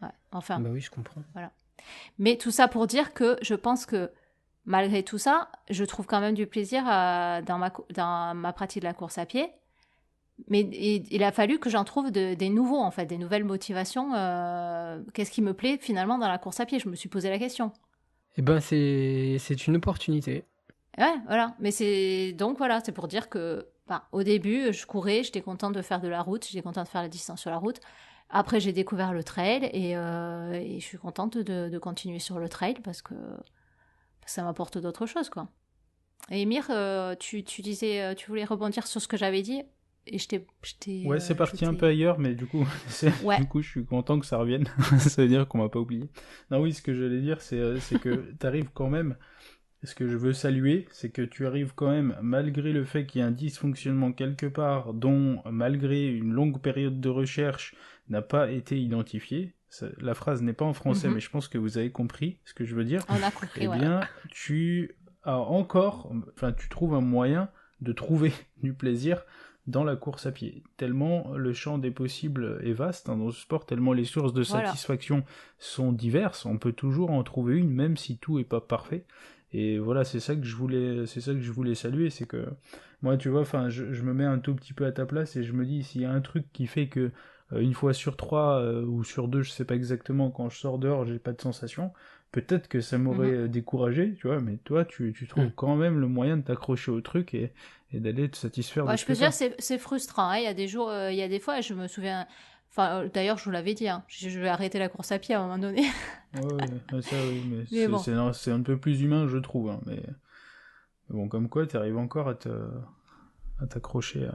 Ouais, enfin, Bah oui, je comprends. voilà. Mais tout ça pour dire que je pense que malgré tout ça, je trouve quand même du plaisir dans ma pratique de la course à pied. Mais il a fallu que j'en trouve des nouveaux, en fait, des nouvelles motivations. Qu'est-ce qui me plaît finalement dans la course à pied? Je me suis posé la question. Eh ben c'est une opportunité. Ouais, voilà. Mais c'est donc voilà, c'est pour dire que ben, au début, je courais, j'étais contente de faire de la route, j'étais contente de faire la distance sur la route. Après, j'ai découvert le trail et je suis contente de continuer sur le trail parce que ça m'apporte d'autres choses, quoi. Et Emir, tu disais, tu voulais rebondir sur ce que j'avais dit et Ouais, je c'est parti un peu t'ai... ailleurs, mais du coup, Ouais. du coup, je suis content que ça revienne. Ça veut dire qu'on m'a pas oublié. Non, oui, ce que j'allais dire, c'est que t'arrives quand même. Ce que je veux saluer, c'est que tu arrives quand même, malgré le fait qu'il y ait un dysfonctionnement quelque part, dont, malgré une longue période de recherche, n'a pas été identifié. La phrase n'est pas en français, mais Mhm. je pense que vous avez compris ce que je veux dire. On a compris, Eh ouais. bien, tu as encore, enfin, tu trouves un moyen de trouver du plaisir dans la course à pied. Tellement le champ des possibles est vaste dans ce sport, tellement les sources de Voilà. satisfaction sont diverses, on peut toujours en trouver une, même si tout est pas parfait. Et voilà, c'est ça que je voulais saluer, c'est que moi, tu vois, enfin, je me mets un tout petit peu à ta place et je me dis, s'il y a un truc qui fait que une fois sur trois ou sur deux, je sais pas exactement, quand je sors dehors, j'ai pas de sensation, peut-être que ça m'aurait Mhm. découragé, tu vois, mais toi, tu trouves Mhm. quand même le moyen de t'accrocher au truc et d'aller te satisfaire de Ouais, ce je peux que te dire, t'as. c'est frustrant, hein. Il y a des jours, il y a des fois, je me souviens. Enfin, d'ailleurs, je vous l'avais dit, hein, je vais arrêter la course à pied à un moment donné. Ouais, ouais, ça oui, mais Mais bon. c'est un peu plus humain, je trouve, hein, mais bon, comme quoi, t'arrives encore à t'accrocher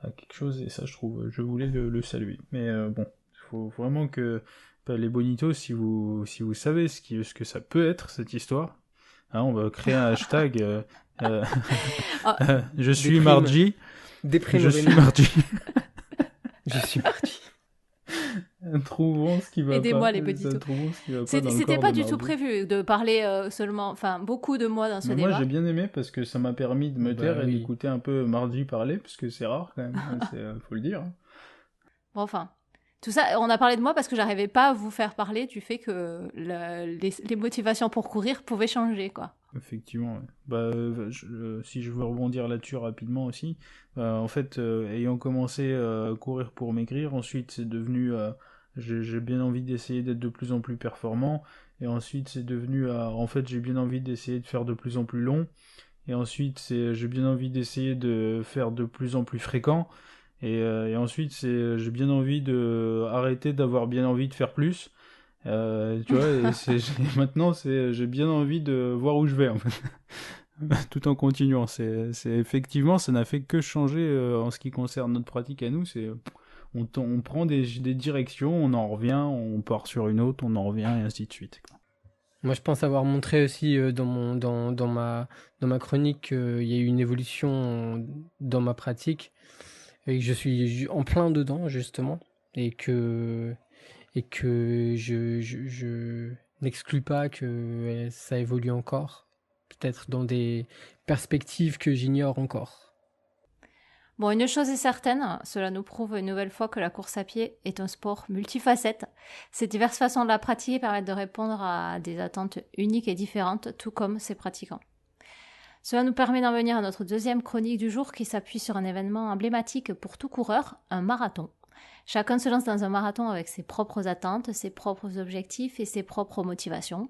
à quelque chose, et ça, je voulais le saluer. Mais bon, il faut vraiment que bah, les bonitos, si vous savez ce que ça peut être, cette histoire, hein, on va créer un hashtag. Euh, Ah, je suis Déprime, Margie, déprime je suis Rémi. Margie. Je suis parti. Trouvons ce qui va pas. aidez-moi, les petitos. Trouvons ce qui va pas dans le C'était corps de pas du tout Margie. prévu de parler seulement, enfin, beaucoup de moi dans ce Mais moi, j'ai débat. bien aimé parce que ça m'a permis de me taire Bah et oui. d'écouter un peu Margie parler, parce que c'est rare quand même, hein, faut le dire. Bon, enfin. Tout ça, on a parlé de moi parce que j'arrivais pas à vous faire parler du fait que les motivations pour courir pouvaient changer, quoi. Effectivement, ouais. Bah, si je veux rebondir là-dessus rapidement aussi, en fait, ayant commencé à courir pour maigrir, ensuite c'est devenu, j'ai bien envie d'essayer d'être de plus en plus performant, et ensuite c'est devenu, en fait, j'ai bien envie d'essayer de faire de plus en plus long, et ensuite j'ai bien envie d'essayer de faire de plus en plus fréquent, et ensuite j'ai bien envie de arrêter d'avoir bien envie de faire plus. Tu vois, et maintenant j'ai bien envie de voir où je vais en fait, tout en continuant. C'est effectivement, ça n'a fait que changer en ce qui concerne notre pratique à nous. On prend des directions, on en revient, on part sur une autre, on en revient et ainsi de suite. Moi, je pense avoir montré aussi dans ma chronique qu'il y a eu une évolution dans ma pratique et que je suis en plein dedans, justement, et que je n'exclus pas que ça évolue encore. peut-être dans des perspectives que j'ignore encore. Bon, une chose est certaine, cela nous prouve une nouvelle fois que la course à pied est un sport multifacette. Ces diverses façons de la pratiquer permettent de répondre à des attentes uniques et différentes, tout comme ses pratiquants. Cela nous permet d'en venir à notre deuxième chronique du jour qui s'appuie sur un événement emblématique pour tout coureur, un marathon. Chacun se lance dans un marathon avec ses propres attentes, ses propres objectifs et ses propres motivations.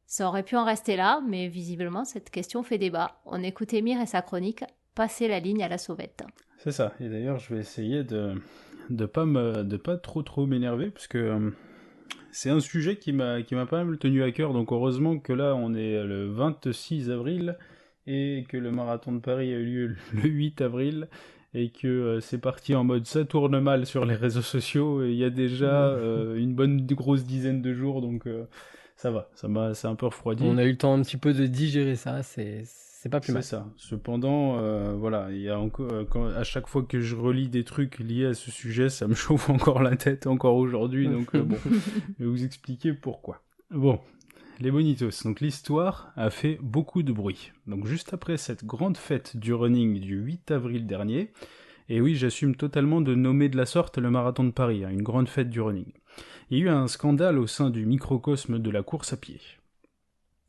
Ça aurait pu en rester là, mais visiblement cette question fait débat. On écoute Émir et sa chronique. Passer la ligne à la sauvette. C'est ça. Et d'ailleurs, je vais essayer de pas trop m'énerver parce que c'est un sujet qui m'a pas mal tenu à cœur. Donc heureusement que là, on est le 26 avril et que le marathon de Paris a eu lieu le 8 avril et que c'est parti en mode ça tourne mal sur les réseaux sociaux et il y a déjà une bonne grosse dizaine de jours, donc ça va. C'est un peu refroidi. On a eu le temps un petit peu de digérer ça, c'est pas plus mal. C'est ça. Cependant, voilà, il y a encore, à chaque fois que je relis des trucs liés à ce sujet, ça me chauffe encore la tête, encore aujourd'hui, donc bon, je vais vous expliquer pourquoi. Bon, les bonitos. Donc l'histoire a fait beaucoup de bruit. Donc juste après cette grande fête du running du 8 avril dernier, et oui, j'assume totalement de nommer de la sorte le marathon de Paris, une grande fête du running. Il y a eu un scandale au sein du microcosme de la course à pied.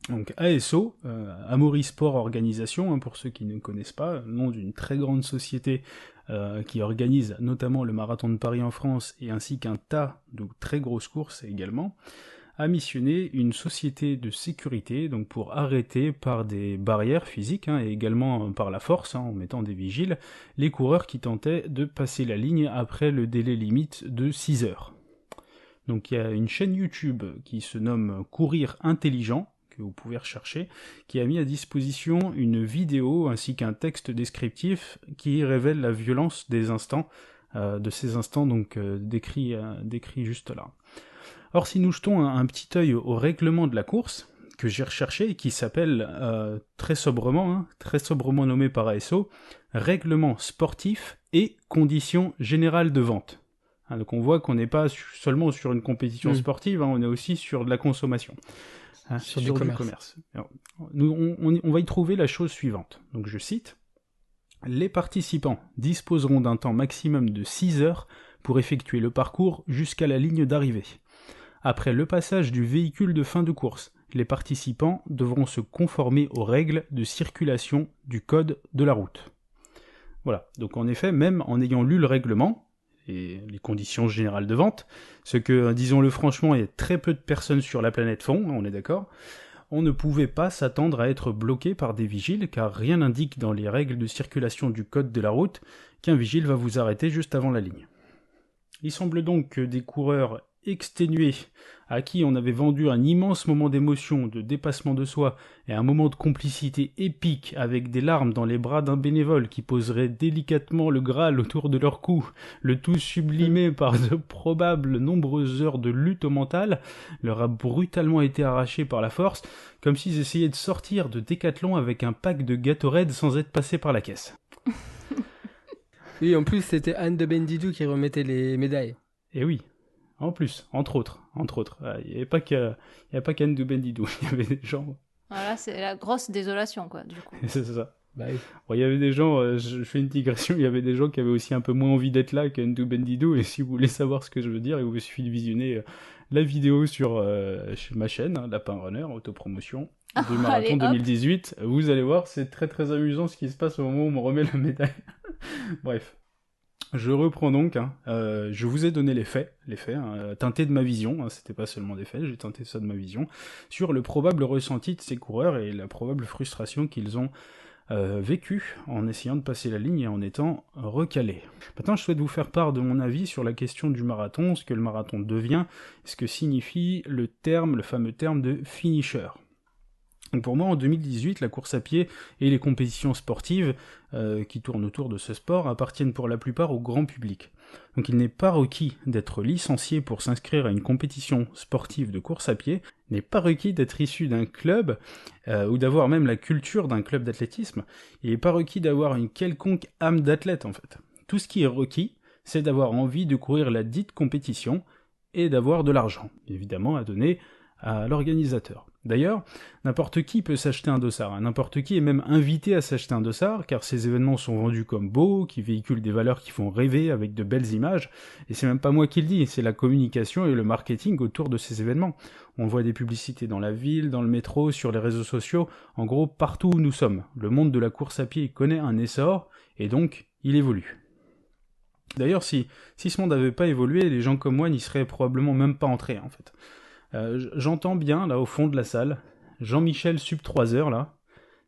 Donc ASO, Amaury Sport Organisation, pour ceux qui ne connaissent pas, nom d'une très grande société qui organise notamment le marathon de Paris en France et ainsi qu'un tas de très grosses courses également, a missionné une société de sécurité donc pour arrêter par des barrières physiques et également par la force, en mettant des vigiles, les coureurs qui tentaient de passer la ligne après le délai limite de 6 heures. Donc il y a une chaîne YouTube qui se nomme Courir Intelligent, que vous pouvez rechercher, qui a mis à disposition une vidéo ainsi qu'un texte descriptif qui révèle la violence des instants, de ces instants donc décrits juste là. Or, si nous jetons un petit œil au règlement de la course, que j'ai recherché et qui s'appelle très sobrement nommé par ASO, Règlement sportif et conditions générales de vente. Donc on voit qu'on n'est pas seulement sur une compétition sportive, on est aussi sur de la consommation. Sur du commerce. Alors, on va y trouver la chose suivante. Donc je cite: les participants disposeront d'un temps maximum de 6 heures pour effectuer le parcours jusqu'à la ligne d'arrivée. Après le passage du véhicule de fin de course, les participants devront se conformer aux règles de circulation du code de la route. Voilà. Donc en effet, même en ayant lu le règlement et les conditions générales de vente, ce que, disons-le franchement, il y a très peu de personnes sur la planète font, on est d'accord, on ne pouvait pas s'attendre à être bloqué par des vigiles, car rien n'indique dans les règles de circulation du code de la route qu'un vigile va vous arrêter juste avant la ligne. Il semble donc que des coureurs exténués, à qui on avait vendu un immense moment d'émotion, de dépassement de soi, et un moment de complicité épique avec des larmes dans les bras d'un bénévole qui poserait délicatement le Graal autour de leur cou, le tout sublimé par de probables nombreuses heures de lutte au mental, leur a brutalement été arraché par la force, comme s'ils essayaient de sortir de Décathlon avec un pack de Gatorade sans être passé par la caisse. Oui, en plus, c'était Anne de Bendidou qui remettait les médailles. Et oui. En plus, entre autres. Il n'y avait pas qu'Anne de Bendidou, il y avait des gens... Voilà, c'est la grosse désolation, quoi, du coup. C'est ça. Bah oui. Bon, il y avait des gens, je fais une digression, il y avait des gens qui avaient aussi un peu moins envie d'être là qu'Anne de Bendidou, et si vous voulez savoir ce que je veux dire, il vous suffit de visionner la vidéo sur ma chaîne, Lapin Runner, autopromotion, du marathon 2018. Vous allez voir, c'est très très amusant ce qui se passe au moment où on me remet la médaille. Bref. Je reprends donc, je vous ai donné les faits, teintés de ma vision, c'était pas seulement des faits, j'ai teinté ça de ma vision, sur le probable ressenti de ces coureurs et la probable frustration qu'ils ont vécu en essayant de passer la ligne et en étant recalés. Maintenant, je souhaite vous faire part de mon avis sur la question du marathon, ce que le marathon devient, ce que signifie le fameux terme de finisher. Donc pour moi, en 2018, la course à pied et les compétitions sportives qui tournent autour de ce sport appartiennent pour la plupart au grand public. Donc il n'est pas requis d'être licencié pour s'inscrire à une compétition sportive de course à pied, il n'est pas requis d'être issu d'un club ou d'avoir même la culture d'un club d'athlétisme, il n'est pas requis d'avoir une quelconque âme d'athlète en fait. Tout ce qui est requis, c'est d'avoir envie de courir la dite compétition et d'avoir de l'argent, évidemment à donner à l'organisateur. D'ailleurs, n'importe qui peut s'acheter un dossard, hein. N'importe qui est même invité à s'acheter un dossard, car ces événements sont vendus comme beaux, qui véhiculent des valeurs qui font rêver avec de belles images, et c'est même pas moi qui le dis, c'est la communication et le marketing autour de ces événements. On voit des publicités dans la ville, dans le métro, sur les réseaux sociaux, en gros partout où nous sommes. Le monde de la course à pied connaît un essor, et donc il évolue. D'ailleurs, si ce monde n'avait pas évolué, les gens comme moi n'y seraient probablement même pas entrés, en fait. J'entends bien, là, au fond de la salle, Jean-Michel sub 3 heures, là,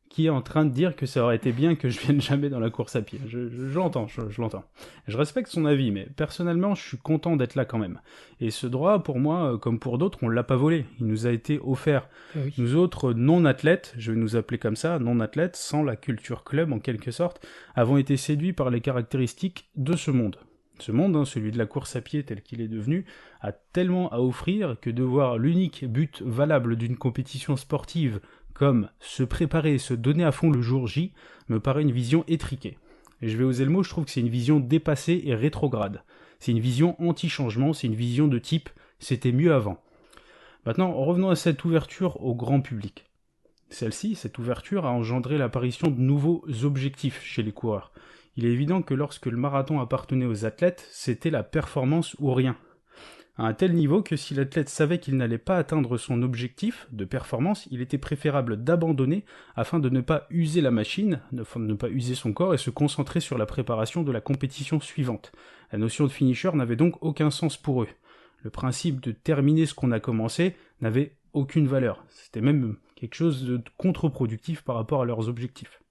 qui est en train de dire que ça aurait été bien que je vienne jamais dans la course à pied. Je l'entends, je l'entends. Je respecte son avis, mais personnellement, je suis content d'être là quand même. Et ce droit, pour moi, comme pour d'autres, on l'a pas volé. Il nous a été offert. Oui. Nous autres non-athlètes, je vais nous appeler comme ça, non-athlètes, sans la culture club en quelque sorte, avons été séduits par les caractéristiques de ce monde. Ce monde, hein, celui de la course à pied tel qu'il est devenu, a tellement à offrir que de voir l'unique but valable d'une compétition sportive comme se préparer et se donner à fond le jour J me paraît une vision étriquée. Et je vais oser le mot, je trouve que c'est une vision dépassée et rétrograde. C'est une vision anti-changement, c'est une vision de type « c'était mieux avant ». Maintenant, revenons à cette ouverture au grand public. Celle-ci, cette ouverture, a engendré l'apparition de nouveaux objectifs chez les coureurs. Il est évident que lorsque le marathon appartenait aux athlètes, c'était la performance ou rien. À un tel niveau que si l'athlète savait qu'il n'allait pas atteindre son objectif de performance, il était préférable d'abandonner afin de ne pas user la machine, afin de ne pas user son corps et se concentrer sur la préparation de la compétition suivante. La notion de finisher n'avait donc aucun sens pour eux. Le principe de terminer ce qu'on a commencé n'avait aucune valeur. C'était même quelque chose de contre-productif par rapport à leurs objectifs.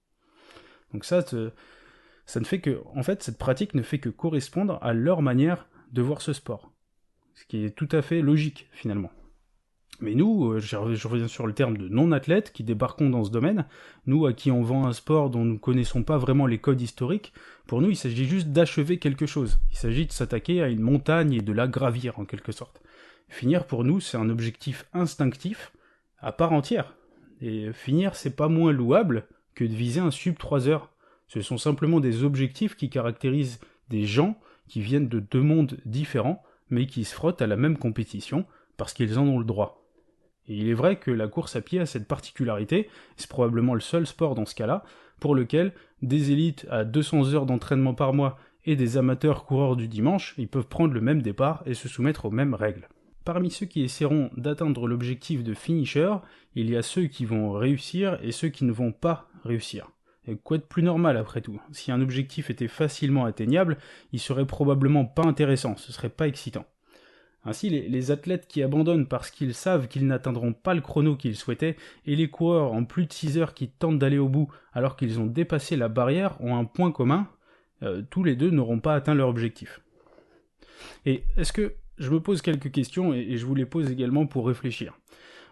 Donc ça ne fait que, en fait, cette pratique ne fait que correspondre à leur manière de voir ce sport. Ce qui est tout à fait logique, finalement. Mais nous, je reviens sur le terme de non-athlètes qui débarquons dans ce domaine, nous à qui on vend un sport dont nous ne connaissons pas vraiment les codes historiques, pour nous il s'agit juste d'achever quelque chose. Il s'agit de s'attaquer à une montagne et de la gravir, en quelque sorte. Finir, pour nous, c'est un objectif instinctif, à part entière. Et finir, c'est pas moins louable que de viser un sub 3 heures. Ce sont simplement des objectifs qui caractérisent des gens qui viennent de deux mondes différents, mais qui se frottent à la même compétition, parce qu'ils en ont le droit. Et il est vrai que la course à pied a cette particularité, c'est probablement le seul sport dans ce cas-là, pour lequel des élites à 200 heures d'entraînement par mois et des amateurs coureurs du dimanche, ils peuvent prendre le même départ et se soumettre aux mêmes règles. Parmi ceux qui essaieront d'atteindre l'objectif de finisher, il y a ceux qui vont réussir et ceux qui ne vont pas réussir. Et quoi de plus normal après tout ? Si un objectif était facilement atteignable, il serait probablement pas intéressant, ce serait pas excitant. Ainsi, les athlètes qui abandonnent parce qu'ils savent qu'ils n'atteindront pas le chrono qu'ils souhaitaient, et les coureurs en plus de 6 heures qui tentent d'aller au bout alors qu'ils ont dépassé la barrière ont un point commun, tous les deux n'auront pas atteint leur objectif. Et est-ce que, je me pose quelques questions et je vous les pose également pour réfléchir.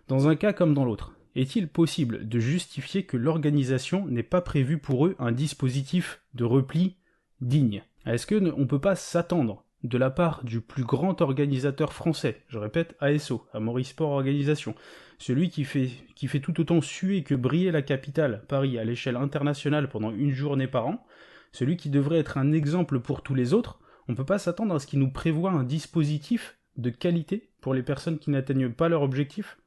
Dans un cas comme dans l'autre, est-il possible de justifier que l'organisation n'ait pas prévu pour eux un dispositif de repli digne ? Est-ce qu'on ne peut pas s'attendre de la part du plus grand organisateur français, je répète ASO, Amaury Sport Organisation, celui qui fait tout autant suer que briller la capitale, Paris, à l'échelle internationale pendant une journée par an, celui qui devrait être un exemple pour tous les autres, on ne peut pas s'attendre à ce qu'il nous prévoie un dispositif de qualité pour les personnes qui n'atteignent pas leur objectif ?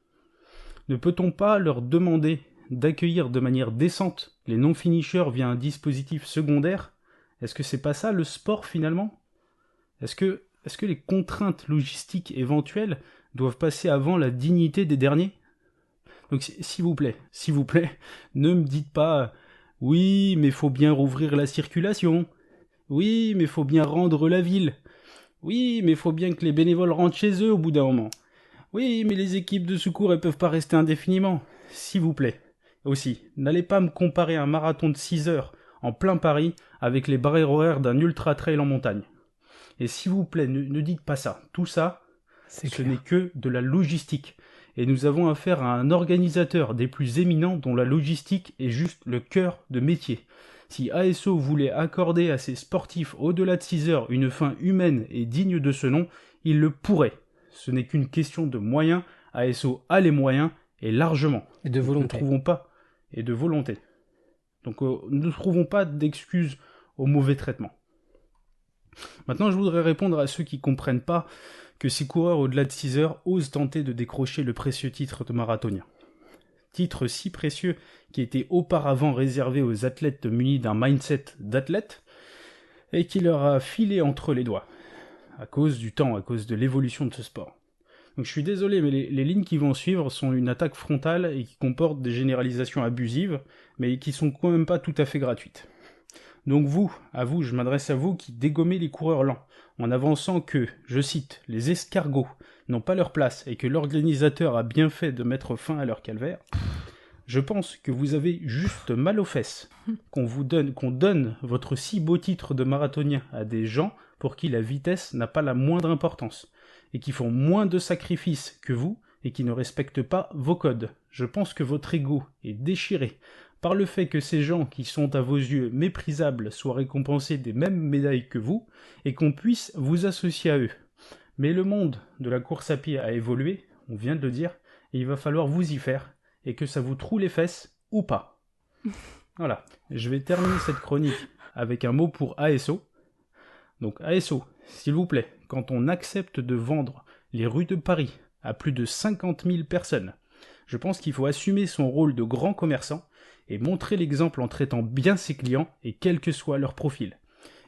Ne peut-on pas leur demander d'accueillir de manière décente les non-finishers via un dispositif secondaire ? Est-ce que c'est pas ça le sport finalement ? Est-ce que les contraintes logistiques éventuelles doivent passer avant la dignité des derniers ? Donc s'il vous plaît, ne me dites pas « Oui, mais faut bien rouvrir la circulation. Oui, mais faut bien rendre la ville. Oui, mais faut bien que les bénévoles rentrent chez eux au bout d'un moment. Oui, mais les équipes de secours, elles peuvent pas rester indéfiniment. S'il vous plaît. Aussi, n'allez pas me comparer un marathon de 6 heures en plein Paris avec les barrières horaires d'un ultra-trail en montagne. Et s'il vous plaît, ne dites pas ça. Tout ça, ce n'est que de la logistique. Et nous avons affaire à un organisateur des plus éminents dont la logistique est juste le cœur de métier. Si ASO voulait accorder à ses sportifs au-delà de 6 heures une fin humaine et digne de ce nom, il le pourrait. Ce n'est qu'une question de moyens. ASO a les moyens, et largement. Et de volonté. Ne trouvons pas. Et de volonté. Donc ne trouvons pas d'excuses au mauvais traitement. Maintenant, je voudrais répondre à ceux qui comprennent pas que ces coureurs au-delà de 6 heures osent tenter de décrocher le précieux titre de marathonien. Titre si précieux qui était auparavant réservé aux athlètes munis d'un mindset d'athlète et qui leur a filé entre les doigts, à cause du temps, à cause de l'évolution de ce sport. Donc je suis désolé, mais les lignes qui vont suivre sont une attaque frontale et qui comportent des généralisations abusives, mais qui sont quand même pas tout à fait gratuites. Donc je m'adresse à vous qui dégommez les coureurs lents, en avançant que, je cite, les escargots n'ont pas leur place et que l'organisateur a bien fait de mettre fin à leur calvaire, je pense que vous avez juste mal aux fesses, qu'on donne votre si beau titre de marathonien à des gens pour qui la vitesse n'a pas la moindre importance, et qui font moins de sacrifices que vous, et qui ne respectent pas vos codes. Je pense que votre ego est déchiré par le fait que ces gens qui sont à vos yeux méprisables soient récompensés des mêmes médailles que vous, et qu'on puisse vous associer à eux. Mais le monde de la course à pied a évolué, on vient de le dire, et il va falloir vous y faire, et que ça vous troue les fesses ou pas. Voilà, je vais terminer cette chronique avec un mot pour ASO. Donc ASO, s'il vous plaît, quand on accepte de vendre les rues de Paris à plus de 50 000 personnes, je pense qu'il faut assumer son rôle de grand commerçant et montrer l'exemple en traitant bien ses clients et quel que soit leur profil.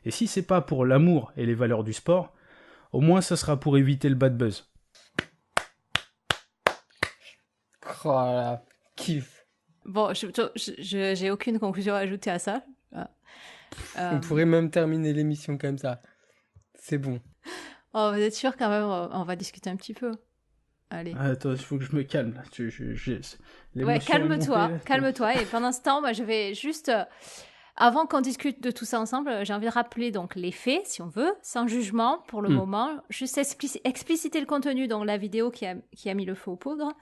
Et si c'est pas pour l'amour et les valeurs du sport, au moins ça sera pour éviter le bad buzz. Oh là là, kiff. Bon, j'ai aucune conclusion à ajouter à ça. On pourrait même terminer l'émission comme ça. C'est bon. Oh, vous êtes sûr quand même, on va discuter un petit peu. Allez. Attends, il faut que je me calme là. Ouais, calme-toi. Et pendant ce temps, moi, je vais juste, avant qu'on discute de tout ça ensemble, j'ai envie de rappeler donc les faits, si on veut, sans jugement pour le moment. Juste expliciter le contenu, donc la vidéo qui a mis le feu aux poudres.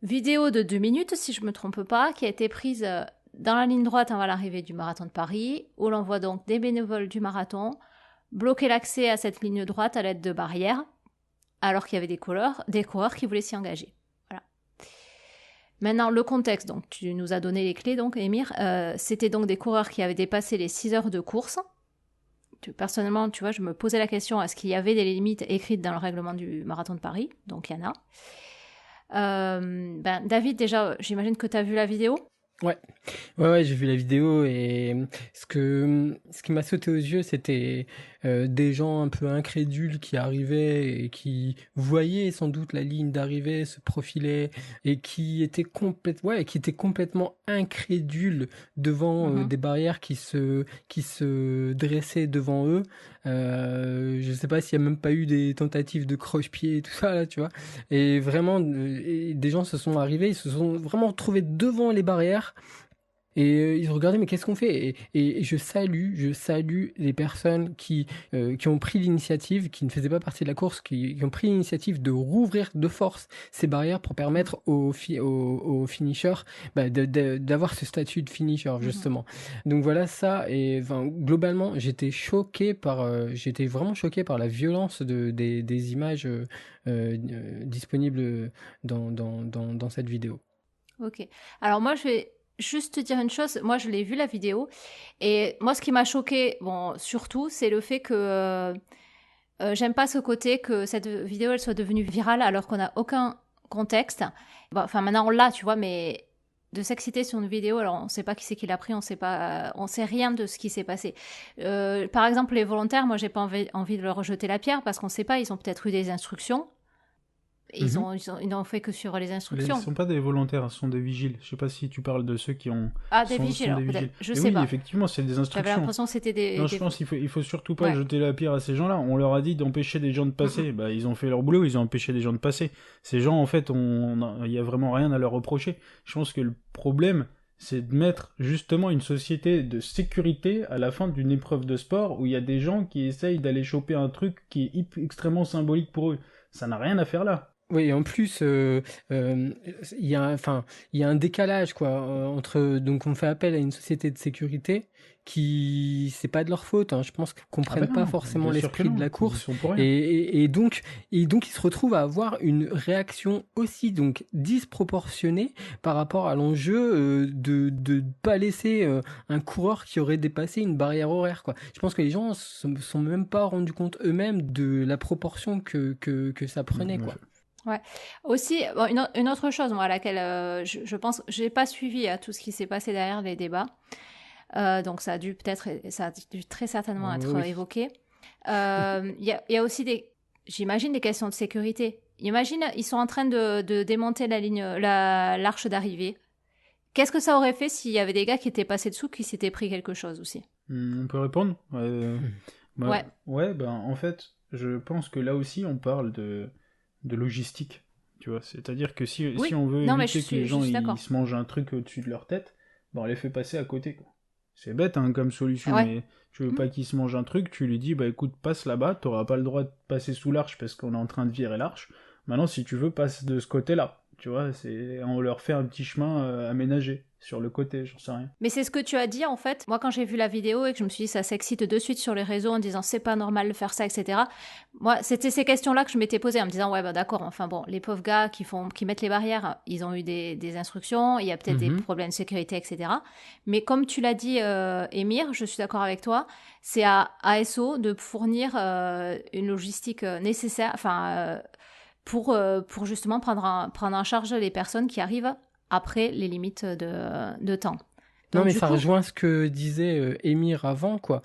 Vidéo de 2 minutes, si je me trompe pas, qui a été prise dans la ligne droite avant l'arrivée du marathon de Paris, où l'on voit donc des bénévoles du marathon bloquer l'accès à cette ligne droite à l'aide de barrières, alors qu'il y avait des coureurs qui voulaient s'y engager. Voilà. Maintenant, le contexte, donc tu nous as donné les clés, donc Émir, c'était donc des coureurs qui avaient dépassé les 6 heures de course. Personnellement, tu vois, je me posais la question, est-ce qu'il y avait des limites écrites dans le règlement du marathon de Paris? Donc il y en a. David, déjà, j'imagine que tu as vu la vidéo? Ouais, j'ai vu la vidéo et ce qui m'a sauté aux yeux, c'était des gens un peu incrédules qui arrivaient et qui voyaient sans doute la ligne d'arrivée se profiler et qui étaient complètement incrédules devant des barrières qui se dressaient devant eux. Je sais pas s'il y a même pas eu des tentatives de croche-pied et tout ça là, tu vois. Et vraiment, des gens se sont arrivés, ils se sont vraiment retrouvés devant les barrières. Et ils regardaient, mais qu'est-ce qu'on fait? Et je salue les personnes qui ont pris l'initiative, qui ne faisaient pas partie de la course, qui ont pris l'initiative de rouvrir de force ces barrières pour permettre aux finishers d'avoir ce statut de finisher, justement. Donc voilà ça, et globalement, j'étais vraiment choqué par la violence des images disponibles dans cette vidéo. Ok. Alors moi, je vais juste te dire une chose, moi je l'ai vu la vidéo, et moi ce qui m'a choqué, bon, surtout, c'est le fait que j'aime pas ce côté que cette vidéo elle soit devenue virale alors qu'on n'a aucun contexte. Bon, enfin maintenant on l'a, tu vois, mais de s'exciter sur une vidéo, alors on sait pas qui c'est qui l'a pris, on sait rien de ce qui s'est passé. Par exemple, les volontaires, moi j'ai pas envie de leur rejeter la pierre parce qu'on sait pas, ils ont peut-être eu des instructions. Ils n'ont fait que suivre les instructions. Ils ne sont pas des volontaires, ce sont des vigiles. Je ne sais pas si tu parles de ceux qui ont... Ah, des vigiles, alors, peut-être. Je sais pas. Oui, effectivement, c'est des instructions. J'avais l'impression que c'était des... Non, je pense qu'il faut surtout pas jeter la pierre à ces gens-là. On leur a dit d'empêcher des gens de passer. Bah, ils ont fait leur boulot, ils ont empêché des gens de passer. Ces gens, en fait, il n'y a vraiment rien à leur reprocher. Je pense que le problème, c'est de mettre justement une société de sécurité à la fin d'une épreuve de sport où il y a des gens qui essayent d'aller choper un truc qui est extrêmement symbolique pour eux. Ça n'a rien à faire là. Oui, en plus, il y a, enfin, il y a un décalage quoi entre donc on fait appel à une société de sécurité qui c'est pas de leur faute, hein, je pense qu'ils Ah bah comprennent pas non, forcément bien sûr que l'esprit de non, la ils y course sont pour et, rien. et donc ils se retrouvent à avoir une réaction aussi donc disproportionnée par rapport à l'enjeu de pas laisser un coureur qui aurait dépassé une barrière horaire quoi. Je pense que les gens se sont même pas rendus compte eux-mêmes de la proportion que ça prenait Ouais, quoi. Ouais. Aussi, bon, une autre chose, moi, à laquelle je pense, j'ai pas suivi tout ce qui s'est passé derrière les débats. Donc ça a dû très certainement être Oui. évoqué. Il y a aussi j'imagine des questions de sécurité. Imagine, ils sont en train de démonter l'arche d'arrivée. Qu'est-ce que ça aurait fait s'il y avait des gars qui étaient passés dessous, qui s'étaient pris quelque chose aussi? On peut répondre? Ouais. Ouais, ben en fait, je pense que là aussi on parle de logistique, tu vois. C'est-à-dire que si Oui. on veut Non, mais éviter que les je gens suis ils d'accord. se mangent un truc au-dessus de leur tête, ben on les fait passer à côté, quoi. C'est bête hein, comme solution, Ouais. mais tu veux Mm. pas qu'ils se mangent un truc, tu lui dis bah écoute passe là-bas, t'auras pas le droit de passer sous l'arche parce qu'on est en train de virer l'arche. Maintenant si tu veux passe de ce côté-là, tu vois. On leur fait un petit chemin aménagé sur le côté, j'en sais rien. Mais c'est ce que tu as dit en fait. Moi, quand j'ai vu la vidéo et que je me suis dit ça s'excite de suite sur les réseaux en disant c'est pas normal de faire ça, etc. Moi, c'était ces questions-là que je m'étais posées en me disant ouais, bah d'accord. Enfin bon, les pauvres gars qui mettent les barrières, ils ont eu des instructions. Il y a peut-être des problèmes de sécurité, etc. Mais comme tu l'as dit, Émir, je suis d'accord avec toi. C'est à ASO de fournir une logistique nécessaire, enfin pour justement prendre en charge les personnes qui arrivent après les limites de temps. Non, Donc mais du ça coup, rejoint ce que disait Émir avant, quoi.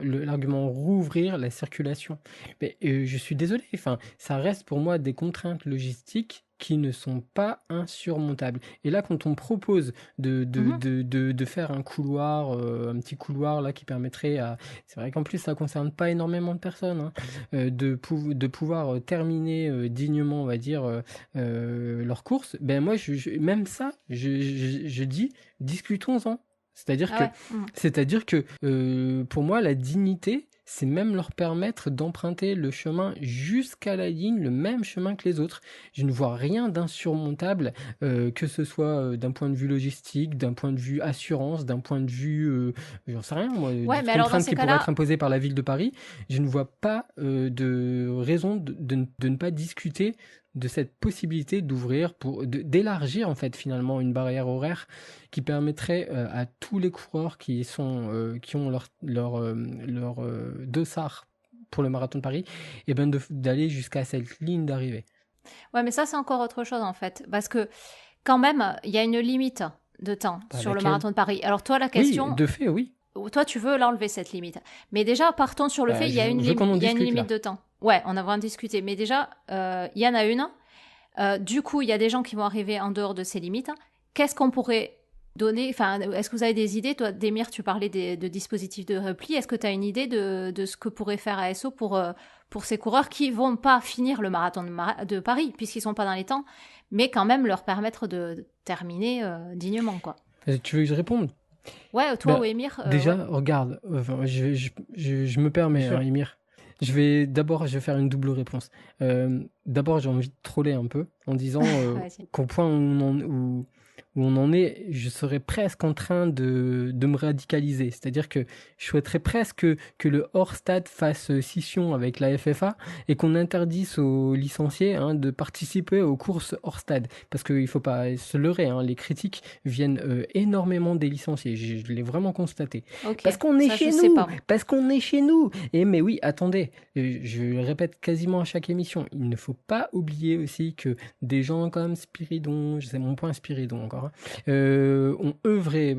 L'argument rouvrir la circulation. Mais je suis désolé, enfin, ça reste pour moi des contraintes logistiques qui ne sont pas insurmontables. Et là, quand on propose mhm. de faire un couloir, un petit couloir là qui permettrait à... C'est vrai qu'en plus, ça concerne pas énormément de personnes, hein, de pouvoir terminer dignement, on va dire, leur course, ben moi, même ça, je dis discutons-en. C'est-à-dire Ah que, ouais. Mhm. pour moi, la dignité, c'est même leur permettre d'emprunter le chemin jusqu'à la ligne, le même chemin que les autres. Je ne vois rien d'insurmontable, que ce soit d'un point de vue logistique, d'un point de vue assurance, d'un point de vue, j'en sais rien, moi, Ouais, des mais alors dans contraintes ces qui pourraient être cas-là, imposées par la ville de Paris. Je ne vois pas de raison de ne pas discuter de cette possibilité d'élargir en fait finalement une barrière horaire qui permettrait à tous les coureurs qui ont leur dossard pour le marathon de Paris et ben d'aller jusqu'à cette ligne d'arrivée. ouais, mais ça c'est encore autre chose en fait, parce que quand même, il y a une limite de temps Bah, sur le laquelle? marathon de Paris. Alors toi, la Oui, question, de fait, oui. toi tu veux l'enlever cette limite, mais déjà partons sur le fait Bah, il y a je veux qu'on en il y a une discute limite là. de temps. Ouais, on a vraiment discuté, mais déjà il y en a une. Du coup, il y a des gens qui vont arriver en dehors de ces limites. Qu'est-ce qu'on pourrait donner? Enfin, est-ce que vous avez des idées? Toi, Demir, tu parlais de dispositifs de repli. Est-ce que tu as une idée de ce que pourrait faire ASO pour ces coureurs qui vont pas finir le marathon de Paris, puisqu'ils sont pas dans les temps, mais quand même leur permettre de terminer dignement, quoi. Tu veux que je réponde? Ouais, toi ou Bah, Émir, déjà, ouais. regarde, enfin, je me Bien permets, hein, sûr. Émir. Je vais faire une double réponse. D'abord, j'ai envie de troller un peu en disant Vas-y. qu'au point où on en est, je serais presque en train de me radicaliser. C'est-à-dire que je souhaiterais presque que le hors-stade fasse scission avec la FFA et qu'on interdise aux licenciés hein, de participer aux courses hors-stade. Parce qu'il ne faut pas se leurrer, hein, les critiques viennent énormément des licenciés. Je l'ai vraiment constaté. Ok, Parce qu'on est ça je chez sais nous, pas. parce qu'on est chez nous. Et mais oui, attendez, je le répète quasiment à chaque émission, il ne faut pas oublier aussi que des gens comme Spiridon, c'est mon point Spiridon encore, hein, ont œuvré,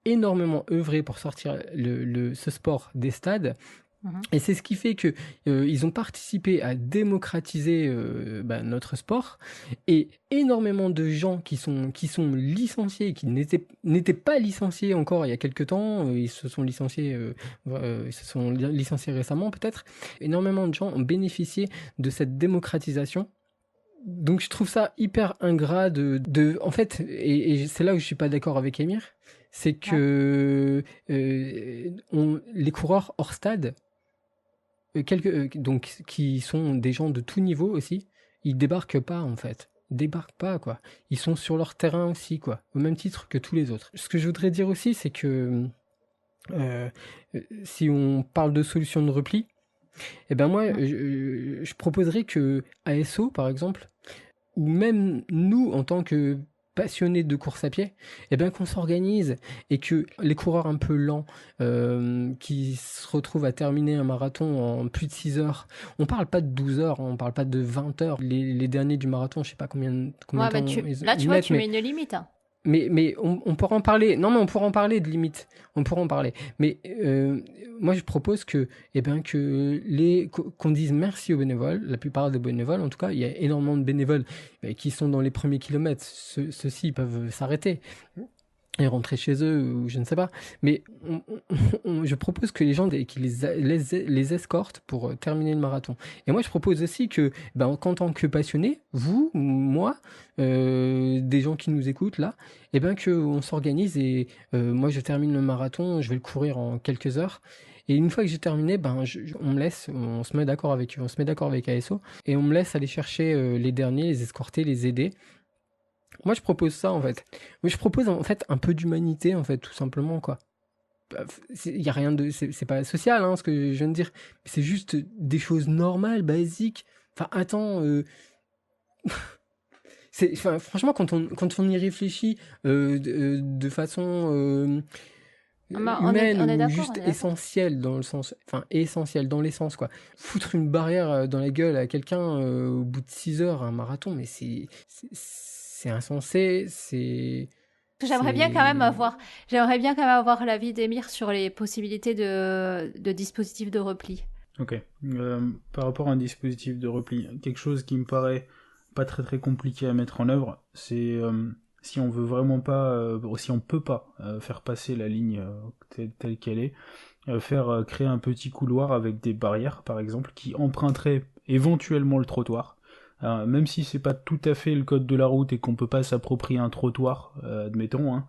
énormément œuvré pour sortir ce sport des stades. Mhm. Et c'est ce qui fait que ils ont participé à démocratiser notre sport et énormément de gens qui sont licenciés, qui n'étaient pas licenciés encore il y a quelques temps, ils se sont licenciés récemment peut-être. Énormément de gens ont bénéficié de cette démocratisation. Donc je trouve ça hyper ingrat en fait, et c'est là où je suis pas d'accord avec Émir, c'est que les coureurs hors stade donc qui sont des gens de tout niveau aussi, ils débarquent pas en fait. Ils débarquent pas quoi. Ils sont sur leur terrain aussi quoi, au même titre que tous les autres. Ce que je voudrais dire aussi, c'est que si on parle de solutions de repli, eh ben moi, je proposerais que ASO, par exemple, ou même nous, en tant que passionnés de course à pied, eh ben qu'on s'organise et que les coureurs un peu lents qui se retrouvent à terminer un marathon en plus de 6 heures, on parle pas de 12 heures, on parle pas de 20 heures. Les derniers du marathon, je sais pas combien de temps Là, tu vois, mettent, tu mets une limite. Hein. Mais on pourra en parler. Non, mais on pourra en parler de limite. On pourra en parler. Mais moi, je propose que, qu'on dise merci aux bénévoles. La plupart des bénévoles, en tout cas, il y a énormément de bénévoles qui sont dans les premiers kilomètres. Ceux-ci peuvent s'arrêter et rentrer chez eux, ou je ne sais pas. Mais je propose que les gens qu'ils les escortent pour terminer le marathon. Et moi, je propose aussi que, qu'en tant que passionnés, vous, moi, des gens qui nous écoutent là, qu'on s'organise et moi, je termine le marathon, je vais le courir en quelques heures. Et une fois que j'ai terminé, on me laisse, on se met d'accord avec eux, on se met d'accord avec ASO, et on me laisse aller chercher les derniers, les escorter, les aider. Moi, je propose ça, en fait. Moi, je propose, en fait, un peu d'humanité, en fait, tout simplement, quoi. Il y a rien de... C'est pas social, hein, ce que je viens de dire. C'est juste des choses normales, basiques. Enfin, attends... franchement, quand on y réfléchit de façon humaine ou juste essentielle, dans le sens... Enfin, essentielle, dans l'essence, quoi. Foutre une barrière dans la gueule à quelqu'un au bout de 6 heures, un marathon, mais c'est insensé, J'aimerais bien quand même avoir l'avis d'Emir sur les possibilités de dispositifs de repli. Ok. Par rapport à un dispositif de repli, quelque chose qui me paraît pas très très compliqué à mettre en œuvre, c'est si on veut vraiment pas, si on peut pas faire passer la ligne telle qu'elle est, créer un petit couloir avec des barrières par exemple qui emprunteraient éventuellement le trottoir. Même si c'est pas tout à fait le code de la route et qu'on peut pas s'approprier un trottoir, admettons, hein,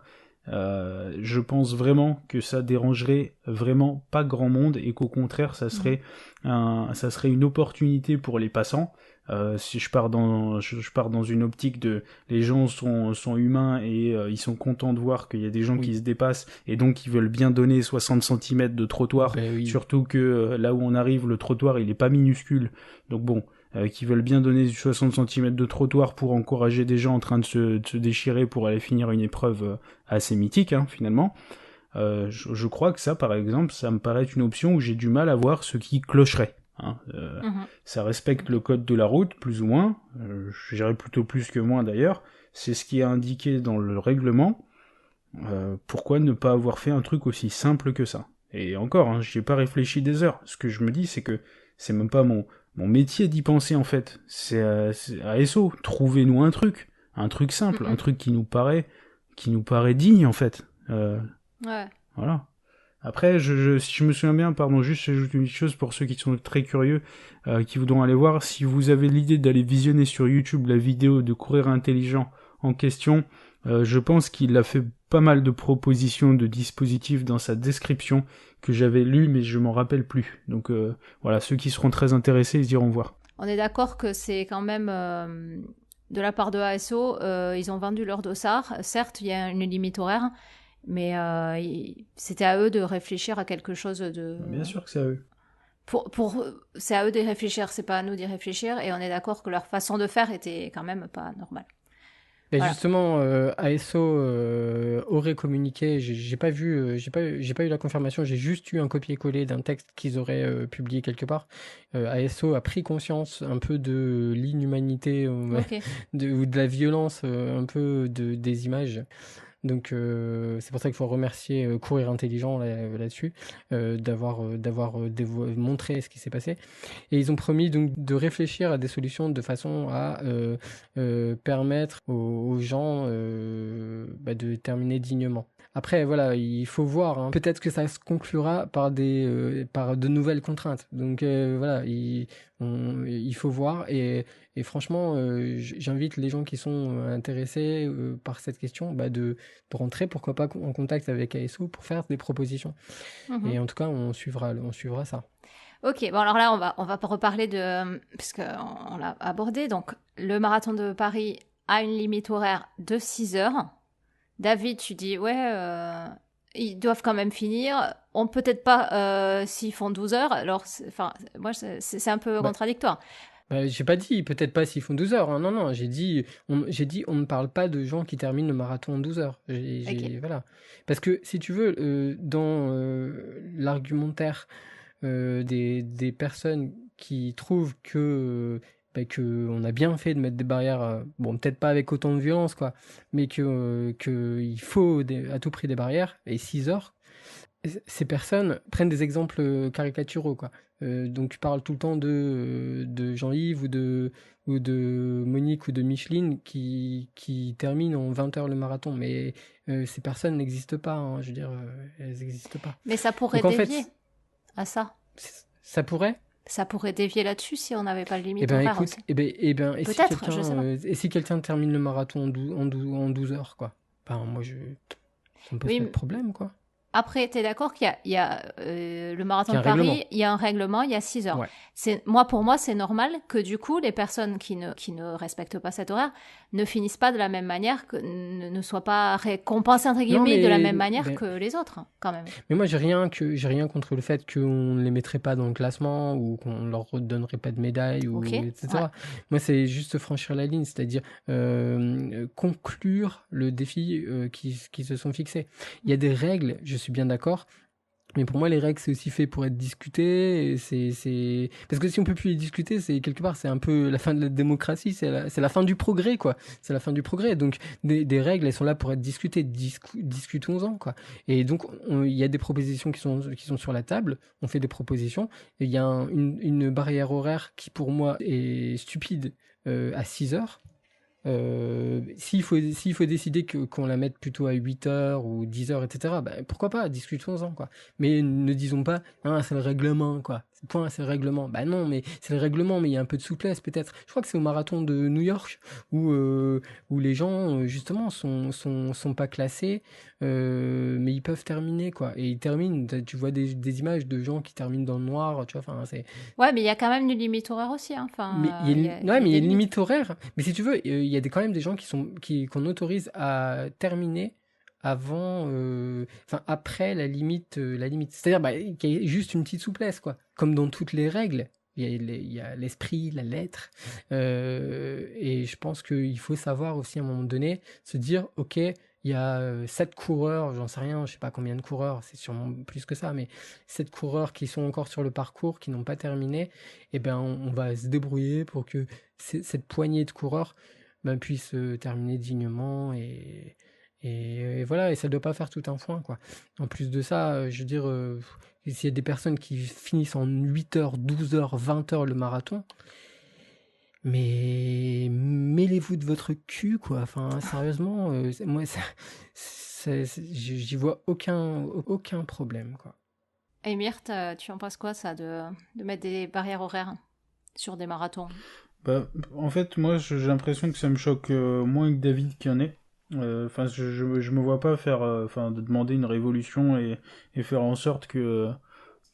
je pense vraiment que ça dérangerait vraiment pas grand monde et qu'au contraire ça serait une opportunité pour les passants. Si je pars dans une optique de les gens sont humains et ils sont contents de voir qu'il y a des gens qui se dépassent et donc ils veulent bien donner 60 cm de trottoir, surtout que là où on arrive le trottoir il est pas minuscule, donc bon, qui veulent bien donner 60 cm de trottoir pour encourager des gens en train de se déchirer pour aller finir une épreuve assez mythique, hein, finalement. Je crois que ça, par exemple, ça me paraît une option où j'ai du mal à voir ce qui clocherait. Hein. Ça respecte le code de la route, plus ou moins. Je dirais plutôt plus que moins, d'ailleurs. C'est ce qui est indiqué dans le règlement. Pourquoi ne pas avoir fait un truc aussi simple que ça? Et encore, hein, j'y ai pas réfléchi des heures. Ce que je me dis, c'est que c'est même pas mon métier d'y penser, en fait. C'est ASO. Trouvez-nous un truc simple, un truc qui nous paraît digne, en fait. Ouais. Voilà. Après, si je me souviens bien, pardon, juste j'ajoute une chose pour ceux qui sont très curieux, qui voudront aller voir. Si vous avez l'idée d'aller visionner sur YouTube la vidéo de Courir Intelligent en question, je pense qu'il a fait pas mal de propositions de dispositifs dans sa description que j'avais lu, mais je m'en rappelle plus. Donc voilà, ceux qui seront très intéressés, ils iront voir. On est d'accord que c'est quand même de la part de ASO, ils ont vendu leur dossard. Certes, il y a une limite horaire, mais c'était à eux de réfléchir à quelque chose de... Bien sûr que c'est à eux. C'est à eux d'y réfléchir, c'est pas à nous d'y réfléchir, et on est d'accord que leur façon de faire était quand même pas normale. Et voilà. Justement, ASO aurait communiqué. J'ai pas vu la confirmation. J'ai juste eu un copier-coller d'un texte qu'ils auraient publié quelque part. ASO a pris conscience un peu de l'inhumanité ou de la violence un peu des images. Donc c'est pour ça qu'il faut remercier Courir Intelligent là-dessus d'avoir montré ce qui s'est passé. Et ils ont promis donc de réfléchir à des solutions de façon à permettre aux gens de terminer dignement. Après, voilà, il faut voir. Hein. Peut-être que ça se conclura par de nouvelles contraintes. Donc voilà, il faut voir. Et franchement, j'invite les gens qui sont intéressés par cette question de rentrer, pourquoi pas, en contact avec ASO pour faire des propositions. Et en tout cas, on suivra ça. Ok, bon alors là on va pas reparler de parce que on l'a abordé. Donc le marathon de Paris a une limite horaire de 6 heures. David, tu dis ouais, ils doivent quand même finir. On peut-être pas s'ils font 12 heures. Alors enfin moi c'est un peu Bah, contradictoire. j'ai pas dit peut-être pas s'ils font 12 heures, hein. Non, non, j'ai dit on ne parle pas de gens qui terminent le marathon en 12 heures. Ok. Voilà. Parce que si tu veux, dans l'argumentaire des personnes qui trouvent que on a bien fait de mettre des barrières, bon, peut-être pas avec autant de violence, quoi, mais que il faut à tout prix des barrières, et 6 heures, ces personnes prennent des exemples caricaturaux, quoi. Donc tu parles tout le temps de Jean-Yves ou de Monique ou de Micheline qui terminent en 20 heures le marathon, mais ces personnes n'existent pas, hein, je veux dire, elles n'existent pas. Mais ça pourrait Donc en dévier fait, à ça. ça pourrait. Ça pourrait dévier là-dessus si on n'avait pas de Eh limite ben horaire écoute, aussi. et si Peut-être, je sais pas. et si quelqu'un termine le marathon en 12 heures, quoi. Ben moi ça me pose pas de Oui, problème, quoi. après, tu es d'accord qu'il y a le marathon Qu'il y de a un règlement. Paris, il y a un règlement, il y a 6 heures. Ouais. Pour moi, c'est normal que du coup, les personnes qui ne respectent pas cet horaire ne finissent pas de la même manière, ne soient pas récompensées, entre Non, guillemets, de la même manière que les autres, quand même. mais moi j'ai rien contre le fait qu'on ne les mettrait pas dans le classement ou qu'on leur donnerait pas de médaille ou Ok, etc. ouais. Moi c'est juste franchir la ligne, c'est-à-dire conclure le défi qui se sont fixés. Il y a des règles, je suis bien d'accord. Mais pour moi, les règles, c'est aussi fait pour être discuté. Parce que si on peut plus les discuter, c'est quelque part, c'est un peu la fin de la démocratie, c'est la fin du progrès, quoi. C'est la fin du progrès. Donc, des règles, elles sont là pour être discutées. Discutons-en, quoi. Et donc, il y a des propositions qui sont sur la table. On fait des propositions. Et il y a une barrière horaire qui, pour moi, est stupide à 6 heures. S'il faut décider qu'on la mette plutôt à 8 heures ou 10 heures, etc., bah, pourquoi pas, discutons-en, quoi. Mais ne disons pas, ah, c'est le règlement, quoi. Point, c'est le règlement. Bah non, mais c'est le règlement, mais il y a un peu de souplesse, peut-être. Je crois que c'est au marathon de New York où les gens, justement, sont pas classés, mais ils peuvent terminer, quoi. Et ils terminent, tu vois des images de gens qui terminent dans le noir, tu vois, enfin, c'est, Ouais, mais il y a quand même une limite horaire aussi, hein. mais Enfin, il y a il y a mais il y des a une limites. limite horaire. Mais si tu veux, il y a quand même des gens qu'on autorise à terminer avant, enfin après la limite. C'est-à-dire bah, qu'il y a juste une petite souplesse, quoi. Comme dans toutes les règles, il y a l'esprit, la lettre, et je pense qu'il faut savoir aussi à un moment donné se dire, ok, il y a 7 coureurs, j'en sais rien, je sais pas combien de coureurs, c'est sûrement plus que ça, mais 7 coureurs qui sont encore sur le parcours, qui n'ont pas terminé, et ben on va se débrouiller pour que cette poignée de coureurs ben, puisse terminer dignement et voilà, et ça ne doit pas faire tout un foin, quoi. En plus de ça, je veux dire, s'il y a des personnes qui finissent en 8 heures, 12 heures, 20 heures le marathon, mais mêlez-vous de votre cul, quoi. Enfin, sérieusement, moi, j'y vois aucun problème, quoi. Et Myrthe, tu en penses quoi, ça, de mettre des barrières horaires sur des marathons? Bah, en fait, moi, j'ai l'impression que ça me choque moins que David qui en est. Enfin, je me vois pas faire, de demander une révolution et faire en sorte que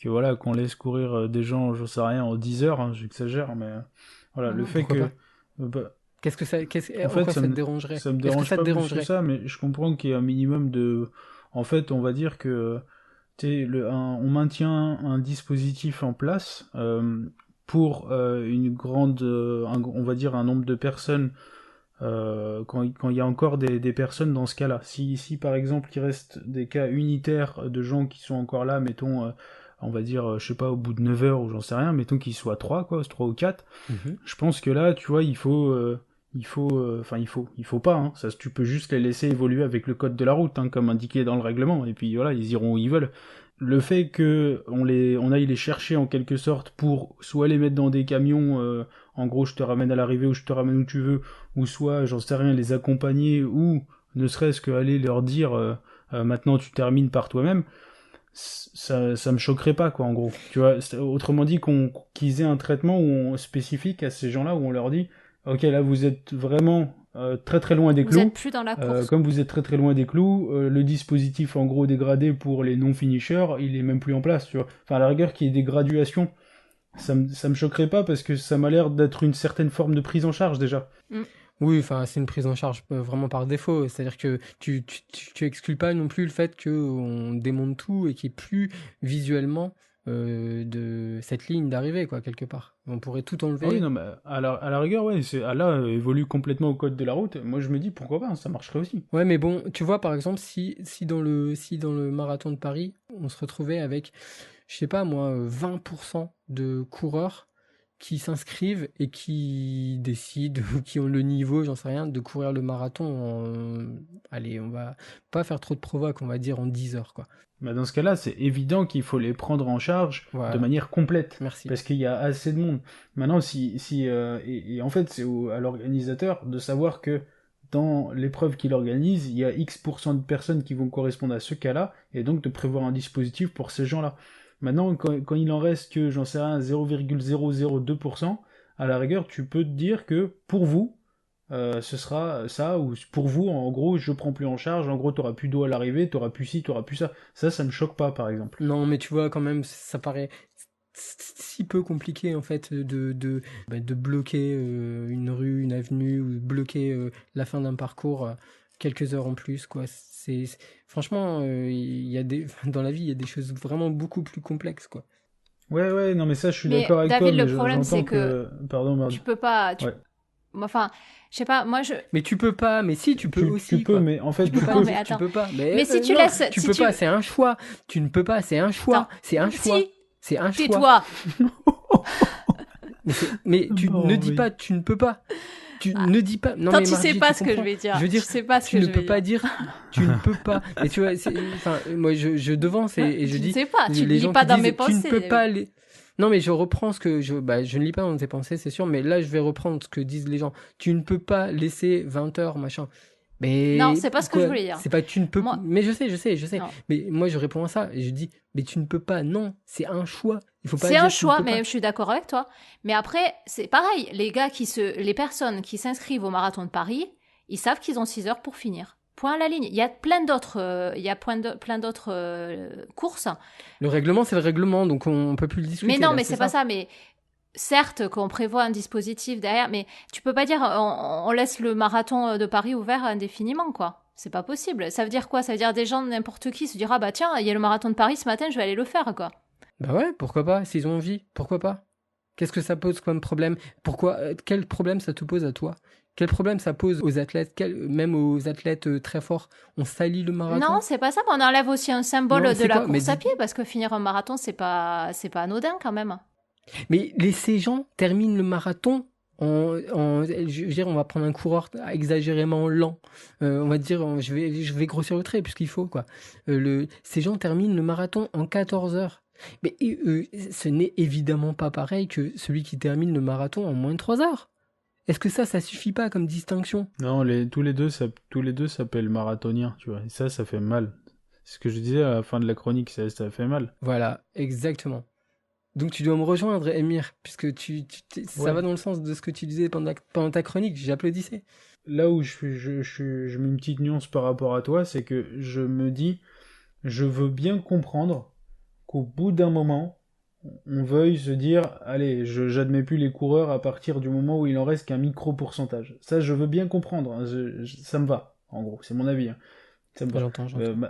voilà, qu'on laisse courir des gens, je sais rien, en 10 heures, hein, j'exagère, mais voilà, le fait Pourquoi que, pas? bah, En en fait, quoi ça te dérangerait? ça me Est-ce que dérange ça te pas plus que dérangerait? ça, mais je comprends qu'il y ait un minimum de, en fait, on va dire que, tu sais, on maintient un dispositif en place, pour une grande, on va dire un nombre de personnes quand il y a encore des personnes dans ce cas-là. Si par exemple il reste des cas unitaires de gens qui sont encore là, mettons, on va dire, je sais pas, au bout de 9 heures ou j'en sais rien, mettons qu'ils soient 3 quoi, 3 ou 4, Mhm. je pense que là, tu vois, il faut pas, hein. Ça, tu peux juste les laisser évoluer avec le code de la route, hein, comme indiqué dans le règlement, et puis voilà, ils iront où ils veulent. Le fait que on aille les chercher en quelque sorte pour soit les mettre dans des camions, en gros je te ramène à l'arrivée ou je te ramène où tu veux, ou soit j'en sais rien les accompagner ou ne serait-ce que aller leur dire maintenant tu termines par toi-même, ça me choquerait pas quoi en gros. Tu vois, autrement dit qu'ils aient un traitement spécifique à ces gens-là où on leur dit ok là vous êtes vraiment très très loin des Vous êtes clous. plus dans la course. Comme vous êtes très très loin des clous, le dispositif en gros dégradé pour les non-finishers, il est même plus en place, tu vois. Enfin, à la rigueur, qu'il y ait des graduations ça me choquerait pas parce que ça m'a l'air d'être une certaine forme de prise en charge déjà. Oui, enfin, c'est une prise en charge vraiment par défaut. C'est-à-dire que tu exclus pas non plus le fait qu'on démonte tout et qu'il n'y ait plus visuellement de cette ligne d'arrivée, quoi, quelque part. On pourrait tout Ah oui, enlever. non, mais à la rigueur, ouais, là, évolue complètement au code de la route. Moi, je me dis, pourquoi pas, hein, ça marcherait aussi. Ouais, mais bon, tu vois, par exemple, si dans le marathon de Paris, on se retrouvait avec, je sais pas moi, 20% de coureurs qui s'inscrivent et qui décident, ou qui ont le niveau, j'en sais rien, de courir le marathon allez, on va pas faire trop de provoques, on va dire en 10 heures, quoi. Bah, dans ce cas-là, c'est évident qu'il faut les prendre en charge Voilà. de manière complète. Merci. Parce qu'il y a assez de monde. Maintenant, et en fait, c'est à l'organisateur de savoir que dans l'épreuve qu'il organise, il y a X% de personnes qui vont correspondre à ce cas-là, et donc de prévoir un dispositif pour ces gens-là. Maintenant, quand il en reste que, j'en sais rien, 0,002%, à la rigueur, tu peux te dire que pour vous, ce sera ça, ou pour vous, en gros, je prends plus en charge, en gros, t'auras plus d'eau à l'arrivée, t'auras plus ci, t'auras plus ça. Ça me choque pas, par exemple. Non, mais tu vois, quand même, ça paraît si peu compliqué, en fait, de bloquer une rue, une avenue, ou bloquer la fin d'un parcours quelques heures en plus, quoi. Franchement, dans la vie, il y a des choses vraiment beaucoup plus complexes, quoi. Ouais, non, mais ça, je suis Mais d'accord avec David, toi, le problème, j'entends c'est que Pardon, merde. tu peux pas. Ouais. Enfin, je sais pas, moi Mais tu peux pas, mais si, tu peux aussi. Tu peux, quoi. mais en fait, Tu peux pas, Non, mais tu attends. peux pas. Mais si tu non, laisses- tu si peux tu- pas, c'est un choix. Tu ne peux pas, c'est un choix. Attends. C'est un choix. Si, C'est un choix. tais-toi. Mais tu Bon, ne dis oui. pas, tu ne peux pas. Tu ne dis pas. Non, Toi, mais tu Margie, sais pas tu ce que je comprends. vais dire. Je veux dire, tu sais pas ce tu que ne je peux vais pas dire. dire. Tu ne peux pas. Mais tu vois, enfin, moi, je devance et je Tu dis. ne sais pas, tu ne les lis gens pas qui dans disent, mes Tu pensées. ne peux pas les. Non, mais je reprends ce que je ne lis pas dans tes pensées, c'est sûr, mais là, je vais reprendre ce que disent les gens. Tu ne peux pas laisser 20 heures, machin. Mais Non, c'est pas ce que quoi, je voulais dire. C'est pas tu ne peux. Moi- Mais je sais. Non. Mais moi, je réponds à ça et je dis, mais tu ne peux pas. Non, c'est un choix. Il faut pas C'est dire un tu ne choix, peux pas. mais je suis d'accord avec toi. Mais après, c'est pareil. Les personnes qui s'inscrivent au marathon de Paris, ils savent qu'ils ont 6 heures pour finir. Point à la ligne. Il y a plein d'autres, plein d'autres courses. Le règlement, c'est le règlement, donc on peut plus le discuter. Mais non, là, mais c'est pas ça. Mais certes, qu'on prévoit un dispositif derrière, mais tu peux pas dire on laisse le marathon de Paris ouvert indéfiniment, quoi. C'est pas possible. Ça veut dire quoi? Ça veut dire des gens, n'importe qui, se dira ah bah tiens, il y a le marathon de Paris ce matin, je vais aller le faire, quoi. Bah ouais, pourquoi pas, s'ils ont envie, pourquoi pas? Qu'est-ce que ça pose comme problème? Quel problème ça te pose à toi? Quel problème ça pose aux athlètes, même aux athlètes très forts? On salit le marathon? Non, c'est pas ça. Mais on enlève aussi un symbole Non, de c'est la quoi? Mais course à dis- pied, parce que finir un marathon, c'est pas anodin quand même. Mais ces gens terminent le marathon je veux dire, on va prendre un coureur exagérément lent. On va dire, je vais grossir le trait puisqu'il faut, quoi. Ces gens terminent le marathon en 14 heures. Mais ce n'est évidemment pas pareil que celui qui termine le marathon en moins de 3 heures. Est-ce que ça suffit pas comme distinction? Non, tous les deux s'appellent marathoniens, tu vois. Et ça fait mal. C'est ce que je disais à la fin de la chronique, ça fait mal. Voilà, exactement. Donc tu dois me rejoindre, Émir, puisque ça Ouais. va dans le sens de ce que tu disais pendant ta chronique, j'applaudissais. Là où je mets une petite nuance par rapport à toi, c'est que je me dis, je veux bien comprendre qu'au bout d'un moment, on veuille se dire, allez, j'admets plus les coureurs à partir du moment où il en reste qu'un micro pourcentage. Ça, je veux bien comprendre, hein, ça me va, en gros, c'est mon avis. Hein. Ça me va. J'entends.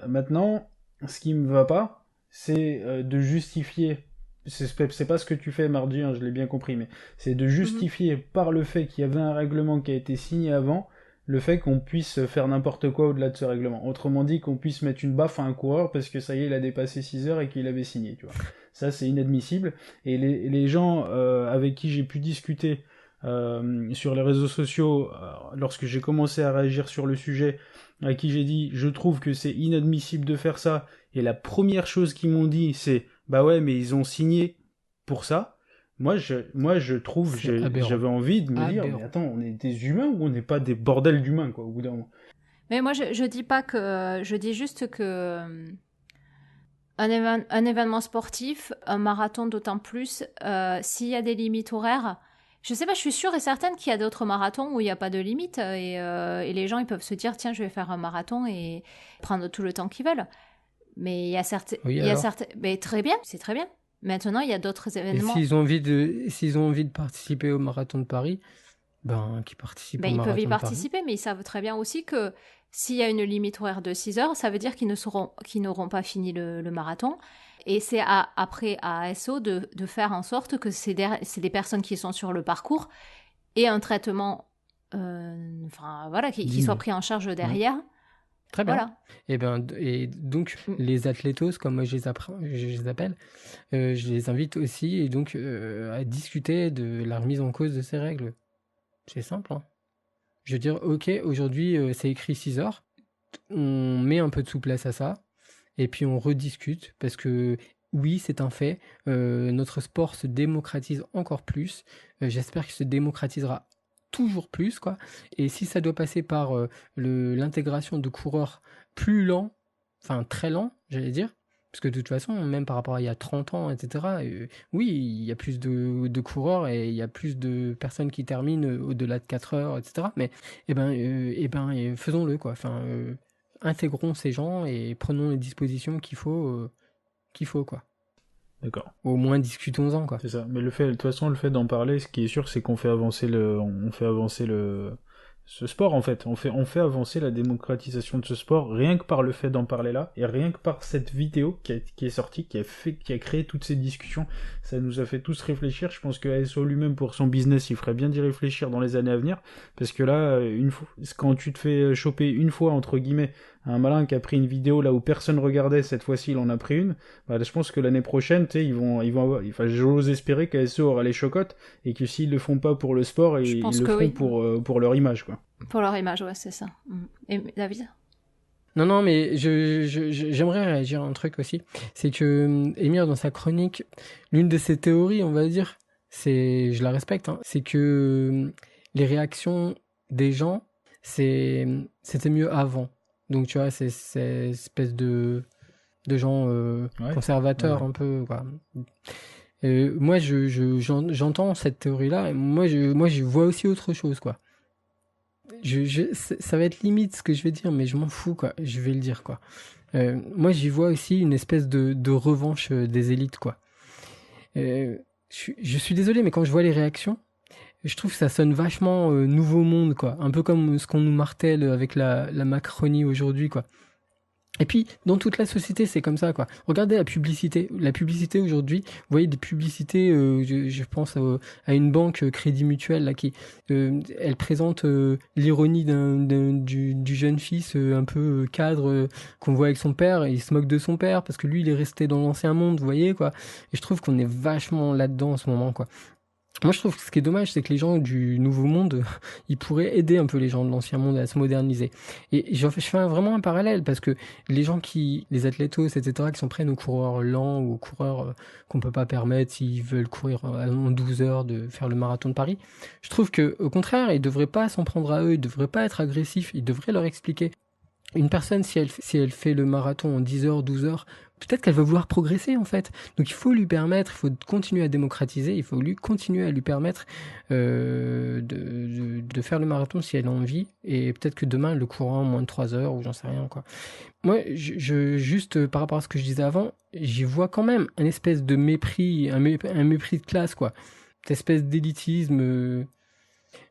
Maintenant, ce qui me va pas, c'est de justifier. C'est pas ce que tu fais, Mardi, hein, je l'ai bien compris, mais c'est de justifier par le fait qu'il y avait un règlement qui a été signé avant, le fait qu'on puisse faire n'importe quoi au-delà de ce règlement. Autrement dit, qu'on puisse mettre une baffe à un coureur parce que ça y est, il a dépassé 6 heures et qu'il avait signé, tu vois. Ça, c'est inadmissible. Et les gens avec qui j'ai pu discuter sur les réseaux sociaux, lorsque j'ai commencé à réagir sur le sujet, à qui j'ai dit, je trouve que c'est inadmissible de faire ça, et la première chose qu'ils m'ont dit, c'est, bah ouais, mais ils ont signé pour ça. Moi, je trouve, C'est aberrant. j'avais envie de me dire, Aberrant. mais attends, on est des humains ou on n'est pas des bordels d'humains, quoi, au bout d'un moment. Mais moi, je dis pas que. Je dis juste que. Un événement sportif, un marathon d'autant plus, s'il y a des limites horaires. Je sais pas, je suis sûre et certaine qu'il y a d'autres marathons où il n'y a pas de limite et les gens ils peuvent se dire tiens je vais faire un marathon et prendre tout le temps qu'ils veulent. Mais il y a certains, Oui, il y a alors certains, mais très bien, c'est très bien. Maintenant, il y a d'autres Et événements. s'ils ont envie de participer au marathon de Paris, ben, qu'ils participent au Ils marathon peuvent y de Paris. participer, mais ils savent très bien aussi que s'il y a une limite horaire de 6 heures, ça veut dire qu'ils n'auront pas fini le marathon. Et c'est après à ASO de faire en sorte que c'est des personnes qui sont sur le parcours et un traitement qui soit pris en charge derrière. Très bien. Voilà. Et donc, les athlètes, comme moi je les appelle, je les invite aussi et donc, à discuter de la remise en cause de ces règles. C'est simple, hein. Je veux dire, ok, aujourd'hui, c'est écrit 6 heures. On met un peu de souplesse à ça. Et puis on rediscute. Parce que, oui, c'est un fait. Notre sport se démocratise encore plus. J'espère qu'il se démocratisera toujours plus, quoi. Et si ça doit passer par l'intégration de coureurs plus lents, enfin très lents, j'allais dire, parce que de toute façon, même par rapport à il y a 30 ans, etc., oui, il y a plus de coureurs et il y a plus de personnes qui terminent au-delà de 4 heures, etc. Mais, faisons-le, quoi. Enfin, intégrons ces gens et prenons les dispositions qu'il faut, quoi. D'accord. Au moins, discutons-en, quoi. C'est ça. Mais de toute façon, le fait d'en parler, ce qui est sûr, c'est qu'on fait avancer ce sport, en fait. On fait avancer la démocratisation de ce sport, rien que par le fait d'en parler là, et rien que par cette vidéo qui est sortie, qui a créé toutes ces discussions. Ça nous a fait tous réfléchir. Je pense que ASO lui-même, pour son business, il ferait bien d'y réfléchir dans les années à venir, parce que là, quand tu te fais choper une fois, entre guillemets, un malin qui a pris une vidéo là où personne regardait, cette fois-ci il en a pris une, bah, je pense que l'année prochaine, tu sais, ils vont avoir, enfin, j'ose espérer qu'ASO aura les chocottes, et que s'ils le font pas pour le sport, ils le feront pour leur image, quoi. Pour leur image, ouais, c'est ça. Et David ? Non, mais j'aimerais réagir à un truc aussi. C'est que Émir, dans sa chronique, l'une de ses théories, on va dire, je la respecte, hein, c'est que les réactions des gens, c'était mieux avant. Donc, tu vois, c'est cette espèce de gens conservateurs, un peu, quoi. Moi, j'entends cette théorie-là, et moi, je vois aussi autre chose, quoi. Ça va être limite ce que je vais dire, mais je m'en fous, quoi. Je vais le dire, quoi. Moi, j'y vois aussi une espèce de revanche des élites, quoi. Je suis désolé, mais quand je vois les réactions, je trouve que ça sonne vachement nouveau monde, quoi. Un peu comme ce qu'on nous martèle avec la Macronie aujourd'hui, quoi. Et puis, dans toute la société, c'est comme ça, quoi. Regardez la publicité. La publicité aujourd'hui, vous voyez des publicités, je pense à une banque Crédit Mutuel, là, qui, elle présente l'ironie du jeune fils un peu cadre qu'on voit avec son père, et il se moque de son père parce que lui, il est resté dans l'ancien monde, vous voyez, quoi. Et je trouve qu'on est vachement là-dedans en ce moment, quoi. Moi, je trouve que ce qui est dommage, c'est que les gens du nouveau monde, ils pourraient aider un peu les gens de l'ancien monde à se moderniser. Et je fais vraiment un parallèle, parce que les athlètes, etc., qui sont prêts aux coureurs lents ou aux coureurs qu'on peut pas permettre s'ils veulent courir en 12 heures de faire le marathon de Paris, je trouve que, au contraire, ils devraient pas s'en prendre à eux, ils devraient pas être agressifs, ils devraient leur expliquer. Une personne, si elle fait le marathon en 10 heures, 12 heures, peut-être qu'elle va vouloir progresser, en fait. Donc il faut lui permettre, il faut continuer à démocratiser, il faut continuer à lui permettre de faire le marathon si elle a envie, et peut-être que demain elle le courra en moins de 3 heures, ou j'en sais rien, quoi. Moi, juste par rapport à ce que je disais avant, j'y vois quand même un espèce de mépris, un mépris de classe, quoi. Cette espèce d'élitisme...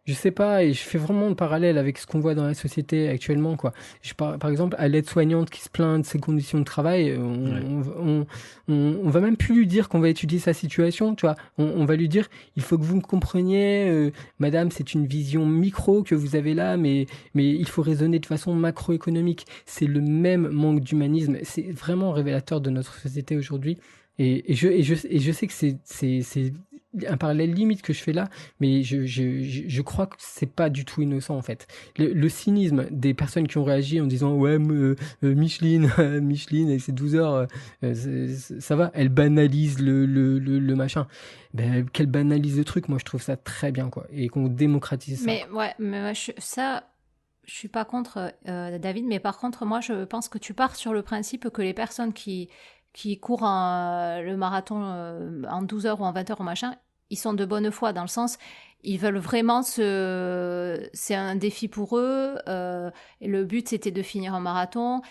Je sais pas, et je fais vraiment le parallèle avec ce qu'on voit dans la société actuellement, quoi. Par exemple, à l'aide-soignante qui se plaint de ses conditions de travail, on va même plus lui dire qu'on va étudier sa situation, tu vois. On va lui dire, il faut que vous me compreniez, madame, c'est une vision micro que vous avez là, mais il faut raisonner de façon macroéconomique. C'est le même manque d'humanisme. C'est vraiment révélateur de notre société aujourd'hui. Et je sais que c'est un parallèle limite que je fais là, mais je crois que c'est pas du tout innocent, en fait. Le cynisme des personnes qui ont réagi en disant ouais, Micheline avec ses 12 heures, ça va, elle banalise le machin. Ben, qu'elle banalise le truc, moi je trouve ça très bien, quoi, et qu'on démocratise ça. Mais je suis pas contre David, mais par contre moi je pense que tu pars sur le principe que les personnes qui courent le marathon en 12 heures ou en 20 heures ou machin, ils sont de bonne foi, dans le sens, ils veulent vraiment c'est un défi pour eux, et le but c'était de finir un marathon,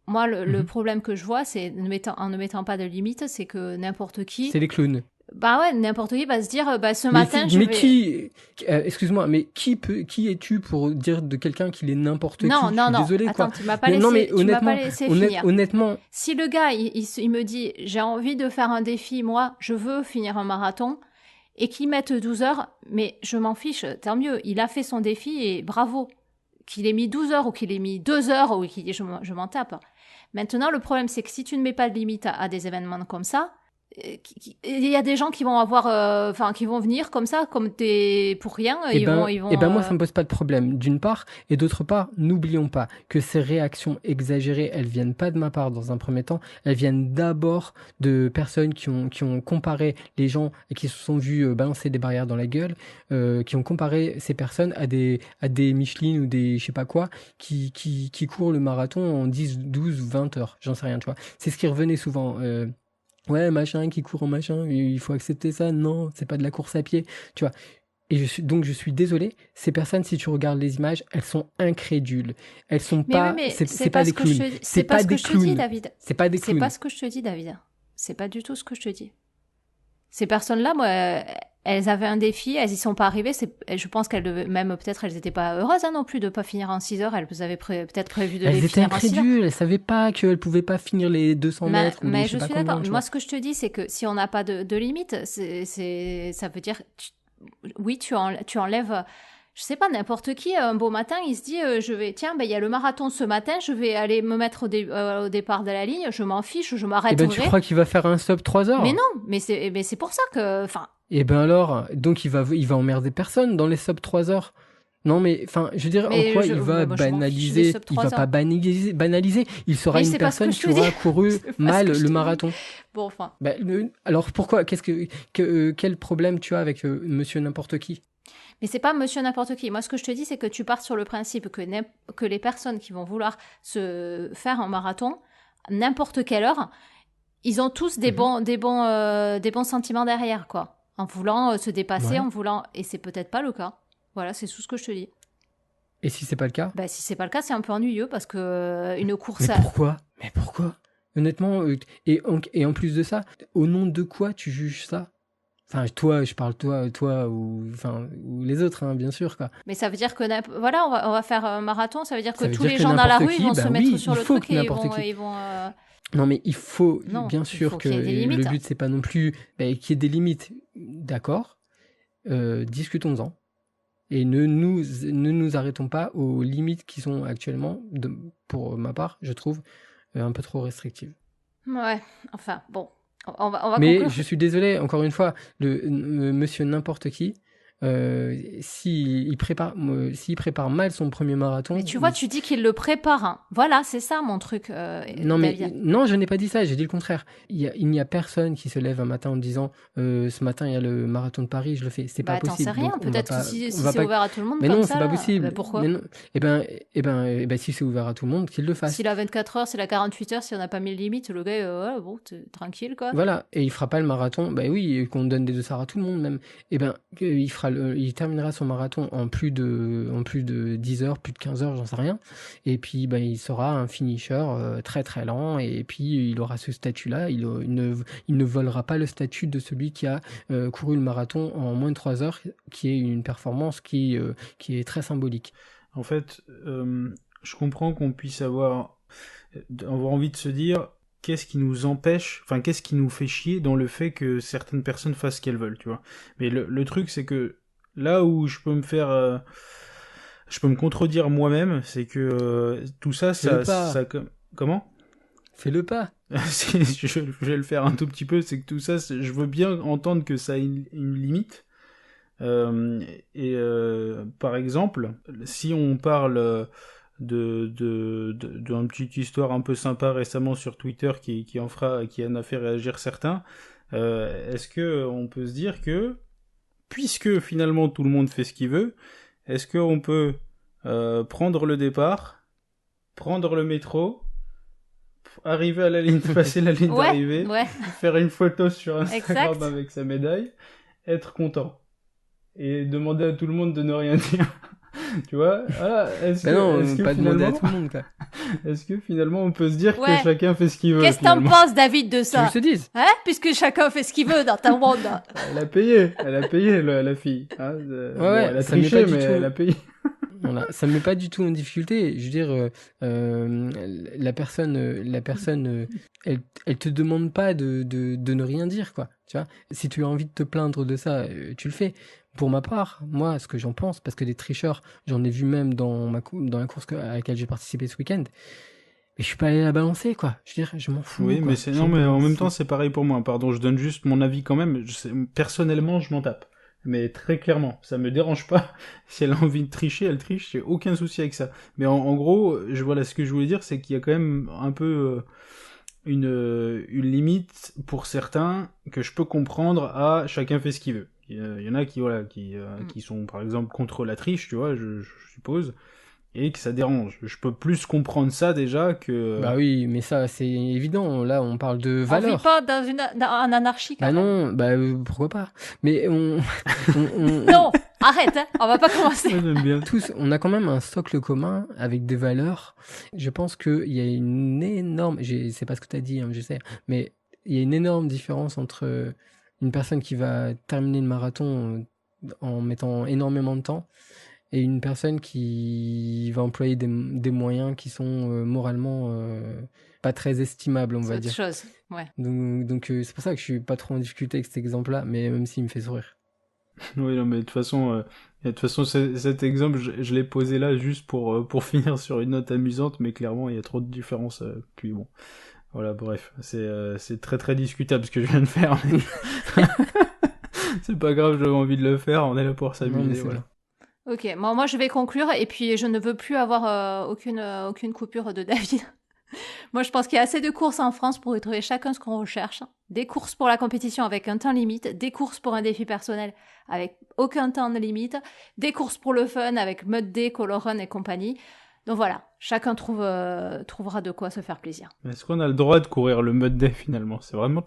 moi, le problème que je vois, c'est en ne mettant pas de limite, c'est que n'importe qui... C'est les clowns. Bah ouais, n'importe qui va se dire, ce Mais, matin, je mais vais... qui, excuse-moi, mais qui es-tu pour dire de quelqu'un qu'il est n'importe qui? Non, Je suis désolé, attends, quoi. tu m'as pas Mais laissé, non, mais tu m'as pas laissé finir. Honnêtement, Si le gars, il me dit, j'ai envie de faire un défi, moi, je veux finir un marathon, et qu'il mette 12 heures, mais je m'en fiche, tant mieux, il a fait son défi et bravo. Qu'il ait mis 12 heures ou qu'il ait mis 2 heures, ou je m'en tape. Maintenant, le problème, c'est que si tu ne mets pas de limite à des événements comme ça, il y a des gens qui vont qui vont venir comme ça, comme pour rien. Ils vont, moi, ça me pose pas de problème, d'une part, et d'autre part, n'oublions pas que ces réactions exagérées, elles viennent pas de ma part dans un premier temps, elles viennent d'abord de personnes qui ont comparé les gens et qui se sont vus balancer des barrières dans la gueule, qui ont comparé ces personnes à des Michelin ou des je sais pas quoi, qui courent le marathon en 10, 12, 20 heures, j'en sais rien, tu vois. C'est ce qui revenait souvent. Ouais, machin, qui court en machin, il faut accepter ça. Non, c'est pas de la course à pied, tu vois. Et je suis désolé, ces personnes, si tu regardes les images, elles sont incrédules. Elles sont pas, c'est pas des clowns. C'est pas ce que je te dis, David. C'est pas des clowns. C'est pas ce que je te dis, David. C'est pas du tout ce que je te dis. Ces personnes-là, moi, elles avaient un défi, elles y sont pas arrivées. Je pense qu'elles devaient, même peut-être, elles étaient pas heureuses non plus de pas finir en 6 heures. Elles avaient peut-être prévu de les finir en 6 heures. Elles étaient incrédules, elles savaient pas qu'elles pouvaient pas finir les 200 mètres. Mais je suis d'accord. Moi, ce que je te dis, c'est que si on n'a pas de limite, ça veut dire, oui, tu enlèves. Je sais pas, n'importe qui, un beau matin, il se dit, il y a le marathon ce matin, je vais aller me mettre au départ de la ligne, je m'en fiche, je m'arrêterai. Tu crois qu'il va faire un stop 3 heures? Mais non, mais c'est pour ça que, alors, donc il va emmerder personne dans les sub 3 heures. Non, mais, je veux dire, en quoi il va banaliser? Il va pas banaliser. Il sera une personne qui aura couru mal le marathon. Bon, enfin. Alors pourquoi? Quel problème tu as avec monsieur n'importe qui? Mais c'est pas monsieur n'importe qui. Moi, ce que je te dis, c'est que tu pars sur le principe que les personnes qui vont vouloir se faire un marathon, n'importe quelle heure, ils ont tous des bons sentiments derrière, quoi. En voulant se dépasser, et c'est peut-être pas le cas. Voilà, c'est tout ce que je te dis. Et si c'est pas le cas? Si c'est pas le cas, c'est un peu ennuyeux parce que une course. Mais pourquoi? Honnêtement, et en plus de ça, au nom de quoi tu juges ça? Enfin, toi, je parle toi ou les autres, hein, bien sûr, quoi. Mais ça veut dire que, voilà, on va faire un marathon, ça veut dire que tous les gens dans la rue, ils vont se mettre sur le truc et ils vont... Non, mais il faut, bien sûr, que le but, c'est pas non plus qu'il y ait des limites. D'accord, discutons-en. Et ne nous arrêtons pas aux limites qui sont actuellement, pour ma part, je trouve, un peu trop restrictives. Ouais, enfin, bon. On va mais conclure. Je suis désolé, encore une fois, monsieur n'importe qui, s'il prépare mal son premier marathon... Mais tu vois, tu dis qu'il le prépare. Hein. Voilà, c'est ça mon truc. Non, je n'ai pas dit ça, j'ai dit le contraire. Il n'y a personne qui se lève un matin en disant ce matin il y a le marathon de Paris, je le fais. C'est pas possible. T'en sais rien, peut-être que si c'est ouvert à tout le monde. Mais comme non, ça, c'est pas possible. Pourquoi? Si c'est ouvert à tout le monde, qu'il le fasse. S'il a 24 heures, s'il a 48 heures, si on n'a pas mis le limite, le gars, t'es tranquille, quoi. Voilà, et il fera pas le marathon, oui, qu'on donne des dossards à tout le monde même. Il terminera son marathon en plus de 10 heures, plus de 15 heures, j'en sais rien. Et puis, il sera un finisher très très lent. Et puis, il aura ce statut-là. Il ne volera pas le statut de celui qui a couru le marathon en moins de 3 heures, qui est une performance qui est très symbolique. En fait, je comprends qu'on puisse avoir envie de se dire... qu'est-ce qui nous empêche, qu'est-ce qui nous fait chier dans le fait que certaines personnes fassent ce qu'elles veulent, tu vois. Mais le truc, c'est que là où je peux je peux me contredire moi-même, c'est que tout ça, comment? Fais-le pas. Je vais le faire un tout petit peu, c'est que tout ça, je veux bien entendre que ça a une limite. Par exemple, si on parle d'une petite histoire un peu sympa récemment sur Twitter qui en a fait réagir certains, est-ce que on peut se dire que puisque finalement tout le monde fait ce qu'il veut, est-ce qu'on peut prendre le départ, prendre le métro, arriver à la ligne, passer la ligne d'arrivée, faire une photo sur Instagram avec sa médaille, être content et demander à tout le monde de ne rien dire? Tu vois, voilà. Est-ce Bah non, est-ce que pas demander à finalement, tout le monde, quoi. est-ce que finalement on peut se dire Ouais. que chacun fait ce qu'il veut Qu'est-ce que t'en finalement penses, David, de Tu veux ça? que je te dise? Hein? Puisque chacun fait ce qu'il veut dans ta monde. Elle a payé la fille. Hein, Ouais, elle a ça m'est triché, pas du mais tout. elle a payé. Voilà, ça me met pas du tout en difficulté. Je veux dire, la personne, elle te demande pas de ne rien dire, quoi. Tu vois, si tu as envie de te plaindre de ça, tu le fais. Pour ma part, moi, ce que j'en pense, parce que des tricheurs, j'en ai vu même dans la course à laquelle j'ai participé ce week-end. Mais je suis pas allé la balancer, quoi. Je veux dire, je m'en fous. Oui, quoi. mais c'est Je non, m'en mais en même fous. temps, c'est pareil pour moi. Pardon, je donne juste mon avis quand même. Personnellement, je m'en tape. Mais très clairement, ça me dérange pas. Si elle a envie de tricher, elle triche. J'ai aucun souci avec ça. Mais en gros, voilà, ce que je voulais dire, c'est qu'il y a quand même un peu une limite pour certains que je peux comprendre à chacun fait ce qu'il veut. Il y en a qui qui sont par exemple contre la triche, tu vois, je suppose, et que ça dérange. Je peux plus comprendre ça déjà que Bah oui, mais ça, c'est évident. Là, on parle de On vit valeurs. pas en anarchie, quand Bah même. non, bah pourquoi pas. Mais Non, arrête, hein. On va pas commencer. Ouais, j'aime bien. tous, on a quand même un socle commun avec des valeurs. Je pense qu'il y a une énorme, c'est pas ce que tu as dit, hein, je sais, mais il y a une énorme différence entre une personne qui va terminer le marathon en mettant énormément de temps et une personne qui va employer des moyens qui sont moralement pas très estimables, on C'est va autre dire. chose. Ouais. Donc c'est pour ça que je suis pas trop en difficulté avec cet exemple-là, mais même s'il me fait sourire. Oui, non, mais de toute façon, cet exemple, je l'ai posé là juste pour finir sur une note amusante, mais clairement, il y a trop de différences. Puis bon, voilà, bref, c'est très très discutable ce que je viens de faire. Mais... c'est pas grave, j'avais envie de le faire, on est là pour Non, mais s'amuser, c'est voilà. bien. Ok, moi je vais conclure et puis je ne veux plus avoir aucune coupure de David. Moi je pense qu'il y a assez de courses en France pour y trouver chacun ce qu'on recherche. Des courses pour la compétition avec un temps limite, des courses pour un défi personnel avec aucun temps de limite, des courses pour le fun avec Mud Day, Color Run et compagnie. Donc voilà, chacun trouvera de quoi se faire plaisir. Est-ce qu'on a le droit de courir le Mud Day finalement? C'est vraiment...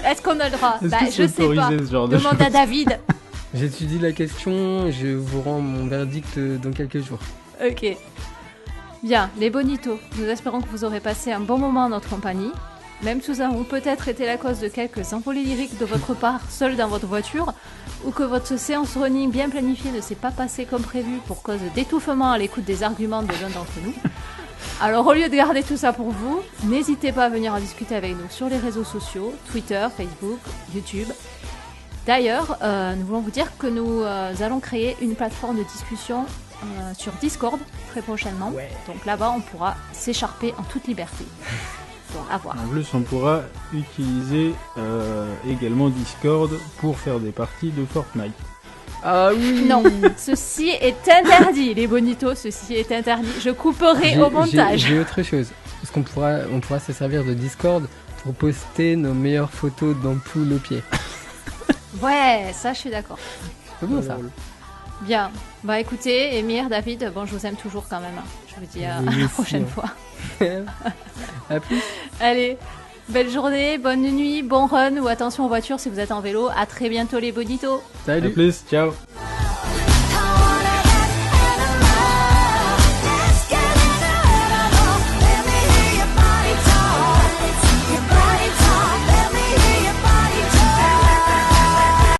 Est-ce qu'on a le droit? Est-ce Bah, que je c'est sais pas. autorisé, ce genre de Demande à choses David. J'étudie la question, je vous rends mon verdict dans quelques jours. Ok. Bien, les bonitos, nous espérons que vous aurez passé un bon moment en notre compagnie. Même si nous avons peut-être été la cause de quelques envolées lyriques de votre part, seul dans votre voiture, ou que votre séance running bien planifiée ne s'est pas passée comme prévu pour cause d'étouffement à l'écoute des arguments de l'un d'entre nous. Alors au lieu de garder tout ça pour vous, n'hésitez pas à venir en discuter avec nous sur les réseaux sociaux, Twitter, Facebook, YouTube. D'ailleurs, nous voulons vous dire que nous allons créer une plateforme de discussion sur Discord très prochainement. Ouais. Donc là-bas, on pourra s'écharper en toute liberté. Bon, à voir. En plus, on pourra utiliser également Discord pour faire des parties de Fortnite. Ah oui. Non, ceci est interdit, les bonitos, ceci est interdit. Je couperai au montage. J'ai autre chose. Parce qu'on pourra se servir de Discord pour poster nos meilleures photos d'ampoules aux pieds. Ouais, ça je suis d'accord. C'est bon ça. Bien. Bah écoutez, Émir, David, bon, je vous aime toujours quand même. Hein. Je vous dis à Oui, la aussi, prochaine hein. fois. À plus. Allez, belle journée, bonne nuit, bon run ou attention aux voitures si vous êtes en vélo. À très bientôt les bonitos. À Salut. plus, ciao.